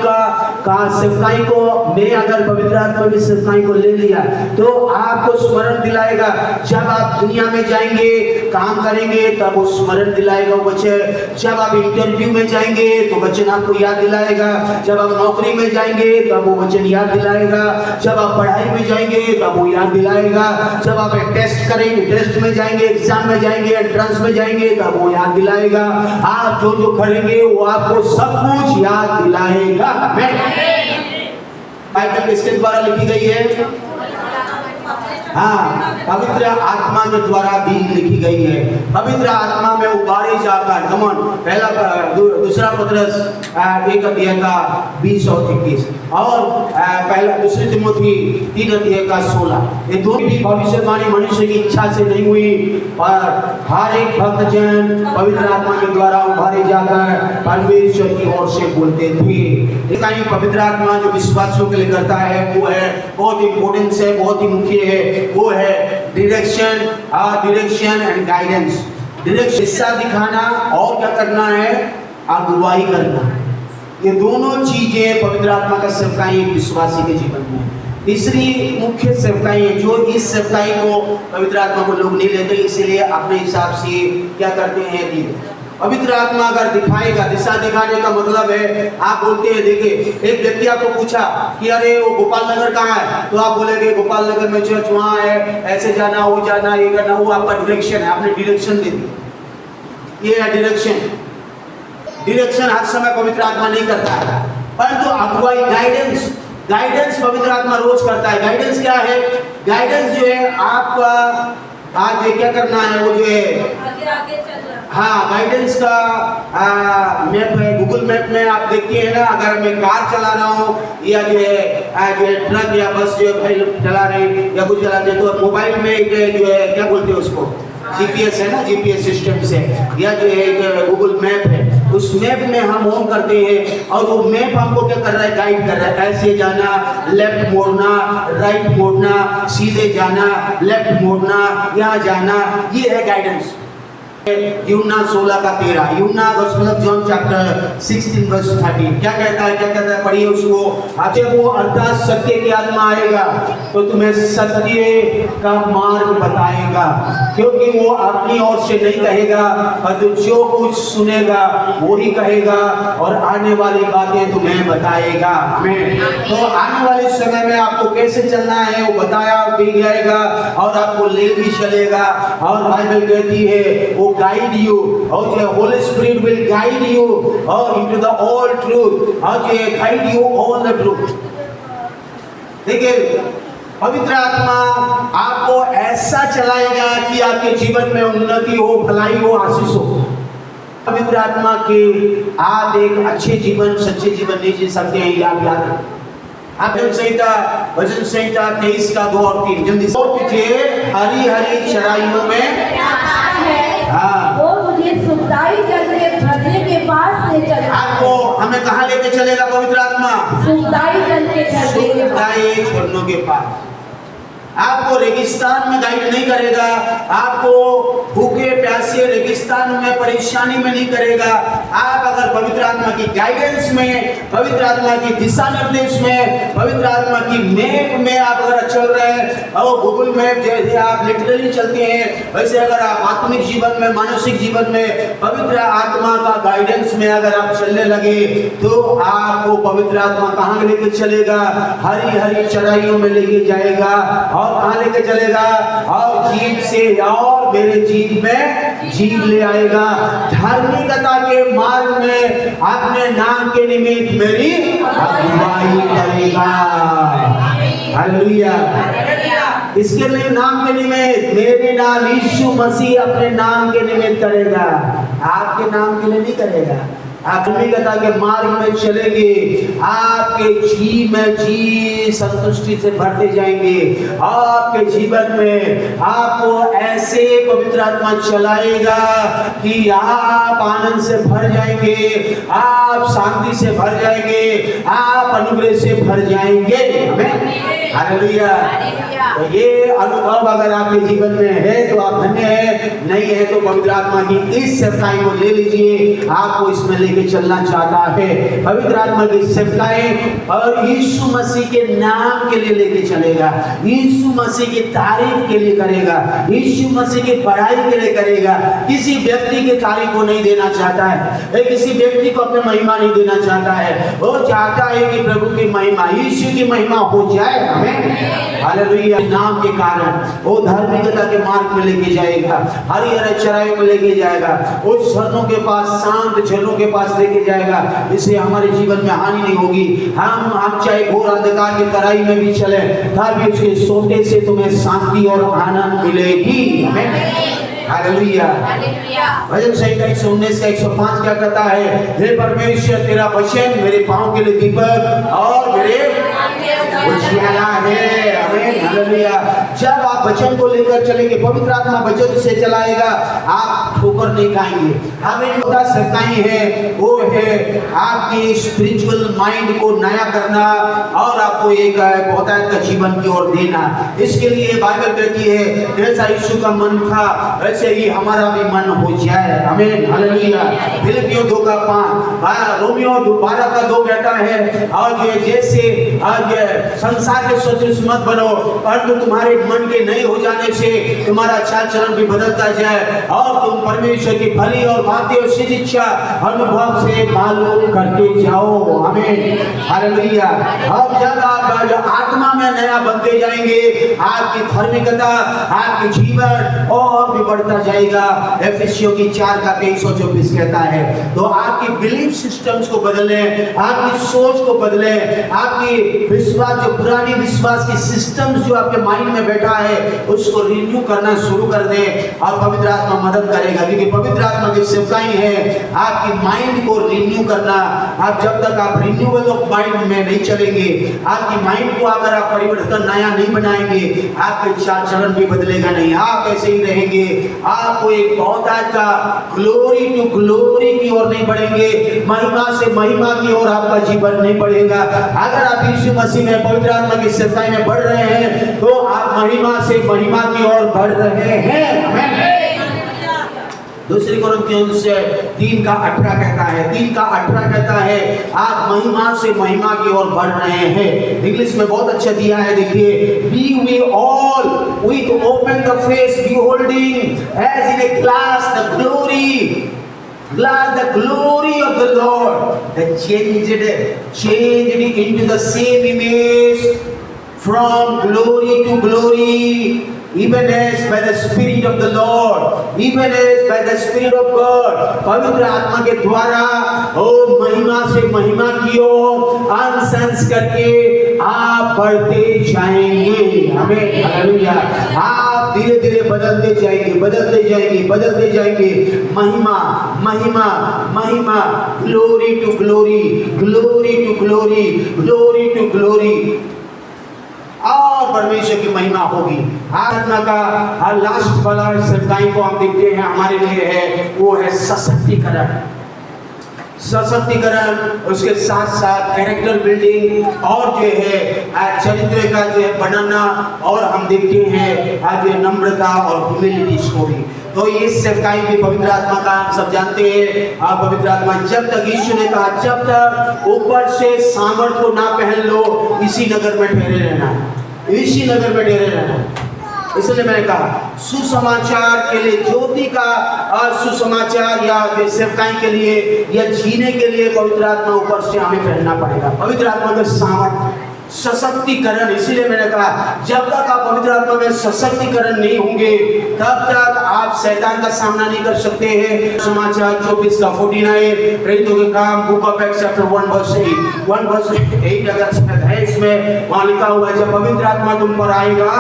सेवकाई को मैं अगर पवित्र आत्मा की सेवकाई को ले लिया तो आपको स्मरण दिलाएगा। जब आप दुनिया में जाएंगे, काम करेंगे, तब वो स्मरण दिलाएगा वो वचन। जब आप इंटरव्यू में जाएंगे तो वचन आपको याद दिलाएगा। जब आप नौकरी में जाएंगे तब वो वचन याद दिलाएगा। जब आप पढ़ाई में जाएंगे तब वो याद दिलाएगा। जब आप टेस्ट करेंगे, टेस्ट में जाएंगे, एग्जाम में जाएंगे, एंट्रेंस में जाएंगे, तब वो याद दिलाएगा। आप जो जो करेंगे वो आपको सब कुछ याद दिलाएगा। बाइबल किसके द्वारा लिखी गई है? हाँ, पवित्र आत्मा के द्वारा भी लिखी गई है। पवित्र आत्मा में उबारे जाकर, कमन, पहला दूसरा पत्रस 1 अध्याय का 20 और 21 और पहला दूसरी तिमोथी 3 अध्याय का 16। ये दोनों भी भविष्यवाणी मनुष्य की इच्छा से नहीं हुई, पर हर एक भक्तजन पवित्र आत्मा के द्वारा उबारे जाकर परमेश्वर की ओर से बोलते थे। ये पवित्र आत्मा जो विश्वासियों के लिए करता है वो है बहुत इंपॉर्टेंस है, बहुत ही मुख्य है। वो है डायरेक्शन एंड गाइडेंस। डायरेक्शन, दिशा दिखाना, और क्या करना है? अगुवाई करना। ये दोनों चीजें पवित्र आत्मा का सेवकाई विश्वासी के जीवन में। तीसरी मुख्य सेवकाई है, जो इस सेवकाई को पवित्र आत्मा को लोग नहीं लेते, इसीलिए अपने हिसाब से क्या करते हैं कि पवित्र आत्मा अगर दिखाएगा, दिशा दिखाने का मतलब है आप बोलते हैं, देखिए एक व्यक्ति आपको पूछा कि अरे वो गोपाल नगर कहाँ है, तो आप बोलेंगे गोपाल नगर में चर्च वहाँ है, ऐसे जाना, वो जाना, ये करना, वो आपका डायरेक्शन है, आपने डायरेक्शन दे दी। ये है डायरेक्शन। डायरेक्शन हर समय पवित्र आत्मा नहीं करता है, परंतु अगुवाई, गाइडेंस पवित्र आत्मा रोज करता है। गाइडेंस क्या है? गाइडेंस जो है आपका आज क्या करना है, वो जो है आगे चल रहा है। हाँ, गाइडेंस का मैप है। गूगल मैप में आप देखिए है ना, अगर मैं कार चला रहा हूँ या जो है ट्रक या बस जो है चला रहे या कुछ चला रहे, तो मोबाइल में जो है क्या बोलते हैं उसको, जीपीएस है ना, जीपीएस सिस्टम से, या जो है गूगल मैप है, उस मैप में हम ऑन करते हैं और वो मैप हमको क्या कर रहा है? गाइड कर रहा है। ऐसे जाना, लेफ्ट मोड़ना, राइट मोड़ना, सीधे जाना, लेफ्ट मोड़ना, यहाँ जाना, ये है गाइडेंस। यूहन्ना 16 का 13, यूहन्ना gospel of John chapter 16 verse 30 क्या कहता है? पढ़िए उसको। आपसे वो अर्थात सत्य की आत्मा आएगा तो तुम्हें सत्य का मार्ग बताएगा, क्योंकि वो अपनी ओर से नहीं कहेगा, पर जो कुछ सुनेगा वो ही कहेगा और आने वाली बातें तुम्हें बताएगा। आमीन। तो आने वाले समय में आपको कैसे चलना है वो बताया भी जाएगा और आपको ले भी चलेगा। और बाइबल कहती है वो guide you, और the Holy Spirit will guide you और into the all truth, और ये guide you all the truth। देखिए पवित्र आत्मा आपको ऐसा चलाएगा कि आपके जीवन में उन्नति हो, भलाई हो, आशीष हो। पवित्र आत्मा के आप एक अच्छे जीवन, सच्चे जीवन नहीं जी सकते हैं, ये आप याद रखें। आप वचन संहिता 23 का 2 और 3 जल्दी से। हरी हरी चराइयों में हाँ, वो मुझे सुखदाई जल के झरने के पास ले चलेगा। आपको हमें कहाँ लेके चलेगा पवित्र आत्मा? सुखदाई जल के झरनों के पास। आपको रेगिस्तान में गाइड नहीं करेगा, आपको भूखे प्यासे रेगिस्तान में परेशानी में नहीं करेगा। आप अगर पवित्र आत्मा की गाइडेंस में, पवित्र आत्मा की दिशा निर्देश में, पवित्र आत्मा की मैप में आप अगर चल रहे हैं, और गूगल मैप जैसे आप लिटरली चलते हैं, वैसे अगर आप आत्मिक जीवन में, मानसिक जीवन में पवित्र आत्मा का गाइडेंस में अगर आप चलने लगे तो आपको पवित्र आत्मा कहाँ लेके चलेगा? हरी हरी चराइयों में लेके जाएगा। और कहाँ लेके चलेगा? और जीभ से और मेरे जीभ में जीभ ले आएगा। धार्मिकता के मार्ग में अपने नाम के निमित्त मेरी अगुवाई करेगा। हालेलुया। इसके लिए नाम के निमित्त मेरे नाम यीशु मसीह अपने नाम के निमित्त करेगा, आपके नाम के लिए नहीं करेगा। आत्मिकता के मार्ग में चलेंगे, आपके जीवन में जी संतुष्टि से भरते जाएंगे। आपके जीवन में आपको ऐसे पवित्र आत्मा चलाएगा कि आप आनंद से भर जाएंगे, आप शांति से भर जाएंगे, आप अनुग्रह से भर जाएंगे। हालेलुया। तो ये अनुभव अगर आपके जीवन में है तो आप धन्य है, नहीं है तो पवित्र आत्मा की इस सेवकाई को ले लीजिए। आपको इसमें लेके चलना चाहता है। पवित्र आत्मा की सेवकाई और यीशु मसीह के नाम के लिए लेके चलेगा, यीशु मसीह की तारीफ के लिए करेगा, यीशु मसीह की बड़ाई के लिए करेगा। किसी व्यक्ति की तारीफ को नहीं देना चाहता है, किसी व्यक्ति को अपने महिमा नहीं देना चाहता है। वो चाहता है कि प्रभु की महिमा, यीशु की महिमा हो जाए। हमें हालेलुया। नाम के कारण वो धार्मिकता के मार्ग में लेके जाएगा, हरी हरी चराइयों में लेके जाएगा, उस झरनों के पास, शांत झरनों के पास लेके जाएगा। इससे हमारे जीवन में हानि नहीं होगी। हम चाहे घोर अंधकार की तराई में भी चले, तब भी उसके सोते से तुम्हें शांति और आनंद मिलेगी। हालेलुया। भजन संहिता 119 का 105 क्या कहता है? हे परमेश्वर, तेरा वचन मेरे पांव के लिए दीपक और मेरे उजियाला है। आमीन। हालेलुया। जब आप वचन को लेकर चलेंगे, पवित्र आत्मा वचन से चलाएगा, आप ठोकर नहीं खाएंगे। हमें होता सेवकाई है, वो है आपकी स्पिरिचुअल माइंड को नया करना और आपको एक बहुतायत का जीवन की ओर देना। इसके लिए बाइबल कहती है जैसा यीशु का मन था वैसे ही हमारा भी मन हो जाए। आमीन। हालेलुया। फिलिपियों 2:5, रोमियो 12:2 कहता है और ये जैसे संसार के सदृश मत बनो, परंतु तुम्हारे मन के नए हो जाने से तुम्हारा चाल चलन भी बदलता जाए और तुम परमेश्वर की भली और भांति और सिद्ध इच्छा अनुभव से मालूम करते जाओ। आमीन। हालेलुया। अब जब आप आत्मा में नया बनते जाएंगे, आपकी धार्मिकता, आपकी जीवन और भी बढ़ता जाएगा। एफेसियों की 4:23-24 कहता है। तो आपकी बिलीफ सिस्टम्स को बदले, आपकी सोच को बदले, आपकी विश्वास, जो पुरानी विश्वास की सिस्टम्स जो आपके माइंड में बैठा है उसको रिन्यू करना शुरू कर दे और पवित्र आत्मा मदद करेगा। क्योंकि पवित्र आत्मा की सेवकाई है आपकी माइंड को रिन्यू करना। आप जब तक आप रिन्यूअल ऑफ माइंड में नहीं चलेंगे, आपकी माइंड को अगर आप परिवर्तन नया नहीं बनाएंगे, आपके चाल चलन भी बदलेगा नहीं, आप ऐसे ही रहेंगे। आपको एक बहुत अच्छा ग्लोरी टू ग्लोरी की ओर नहीं बढ़ेंगे, महिमा से महिमा की ओर आपका जीवन नहीं बढ़ेगा। अगर आप यीशु मसीह में पवित्र आत्मा की सेवकाई में बढ़ रहे हैं तो आप महिमा से महिमा की ओर बढ़ रहे हैं। दूसरी कोरिन्थियों 3:18 कहता है, 3:18 कहता है आप महिमा से महिमा की ओर बढ़ रहे हैं। इंग्लिश में बहुत अच्छा दिया है, देखिए, be we all with open the face beholding as in a glass the glory of the Lord, that changed into the same image from glory to glory, even as by the Spirit of the Lord, even as by the Spirit of God। पवित्र आत्मा के द्वारा ओ महिमा से महिमा की ओर अंश करके आप बढ़ते जाएंगे। आमीन। हालेलुया। आप धीरे धीरे बदलते जाएंगे, बदलते जाएंगे, बदलते जाएंगे। महिमा महिमा महिमा, glory to glory, glory to glory, glory to glory, और परमेश्वर की महिमा होगी। आत्मा का लास्ट वाला सेवकाई को हम देखते हैं हमारे लिए है, वो है सशक्तिकरण। सशक्तिकरण, उसके साथ साथ कैरेक्टर बिल्डिंग और जो है चरित्र का जो है बनाना, और हम देखते हैं आज नम्रता और ह्यूमिलिटी स्टोरी। तो ये सेवकाई भी पवित्र आत्मा का हम सब जानते हैं। आप पवित्र आत्मा जब तक यीशु ने कहा जब तक ऊपर से सामर्थ को ना पहन लो, इसी नगर में ठहरे रहना, इसी नगर में ठहरे रहना। इसलिए मैंने कहा सुसमाचार के लिए, ज्योति का सुसमाचार या सेवकाई के लिए या जीने के लिए पवित्र आत्मा ऊपर से हमें पहनना पड़ेगा। पवित्र आत्मा का सामर्थ्य, सशक्तिकरण। इसीलिए मैंने कहा जब तक आप पवित्र आत्मा में सशक्तिकरण नहीं होंगे तब तक आप शैतान का सामना नहीं कर सकते हैं। समाचार 24 का 49, प्रेरितों के काम, book of Acts chapter 1 verse 8 अगर है इसमें वहां लिखा हुआ है, जब पवित्र आत्मा तुम पर आएगा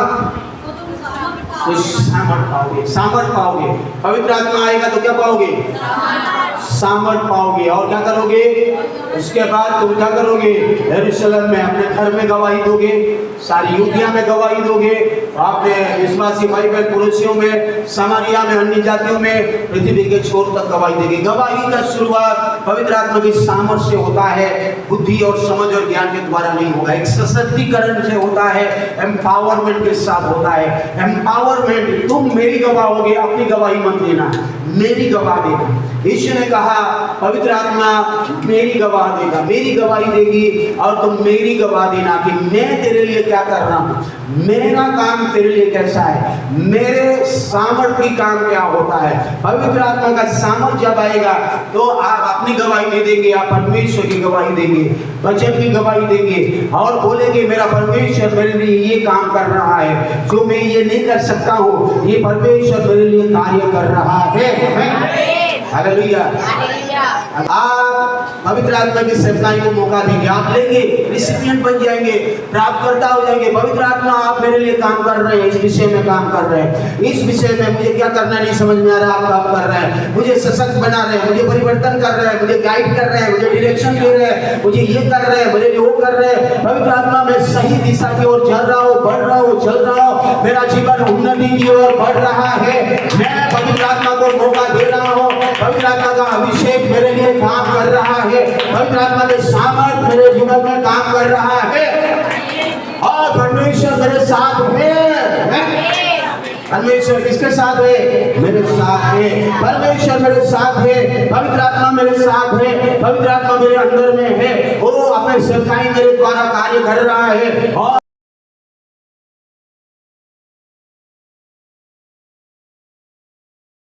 तो सामर्थ पाओगे। सामर्थ पाओगे, पवित्र आत्मा आएगा तो क्या पाओगे? सामर्थ पाओगे। और क्या करोगे? उसके बाद तुम क्या करोगे? यरूशलेम में अपने घर में गवाही दोगे, सारी यहूदिया में गवाही दोगे, आपने विश्वासी भाई बहन पुरुषों में, समारिया में, अन्य जातियों में, पृथ्वी के छोर तक गवाही देगी। गवाही का शुरुआत पवित्र आत्मा की सामर्थ से होता है, बुद्धि और समझ और ज्ञान के द्वारा नहीं होगा। एक सशक्तिकरण से होता है, एम्पावरमेंट के साथ होता है। एम्पावरमेंट, तुम मेरी गवाह होगे, अपनी गवाही मत देना, मेरी गवाह देना। यीशु ने कहा पवित्र आत्मा मेरी गवाह देगा, मेरी गवाही देगी और तुम मेरी गवाह देना कि मैं तेरे लिए क्या कर रहा हूँ, मेरा काम तेरे लिए कैसा है, मेरे सामर्थ्य की काम क्या होता है। पवित्र आत्मा का सामर्थ्य जब आएगा तो आप अपनी गवाही नहीं देंगे, आप परमेश्वर की गवाही देंगे, वचन की गवाही देंगे और बोलेंगे मेरा परमेश्वर मेरे लिए ये काम कर रहा है, जो मैं ये नहीं कर सकता हूँ, ये परमेश्वर मेरे लिए कार्य कर रहा है। हालेलुया। आप पवित्र आत्मा की सेवकाई को मौका देंगे, आप लेंगे, रिसिपिएंट बन जाएंगे, प्राप्तकर्ता हो जाएंगे। पवित्र आत्मा आप मेरे लिए काम कर रहे हैं, इस विषय में काम कर रहे हैं, इस विषय में मुझे क्या करना नहीं समझ में आ रहा, आप काम कर रहे हैं, मुझे सशक्त बना रहे हैं, मुझे परिवर्तन कर रहे हैं, मुझे गाइड कर रहे हैं, मुझे डायरेक्शन दे रहे हैं, मुझे ये कर रहे हैं, मुझे वो कर रहे हैं। पवित्र आत्मा में सही दिशा की ओर चल रहा हूँ, बढ़ रहा हूँ, चल रहा हूँ, मेरा जीवन उन्नति की ओर बढ़ रहा है। मैं पवित्र आत्मा को मौका दे रहा हूँ, पवित्र आत्मा का अभिषेक मेरे लिए काम कर रहा है, पवित्र आत्मा के सामर्थ मेरे जीवन में काम कर रहा है और परमेश्वर मेरे साथ है। परमेश्वर किसके साथ है? मेरे साथ है। परमेश्वर मेरे साथ है, पवित्र आत्मा मेरे साथ है, पवित्र आत्मा मेरे अंदर में है, वो अपने सेवकाई मेरे द्वारा कार्य कर रहा है और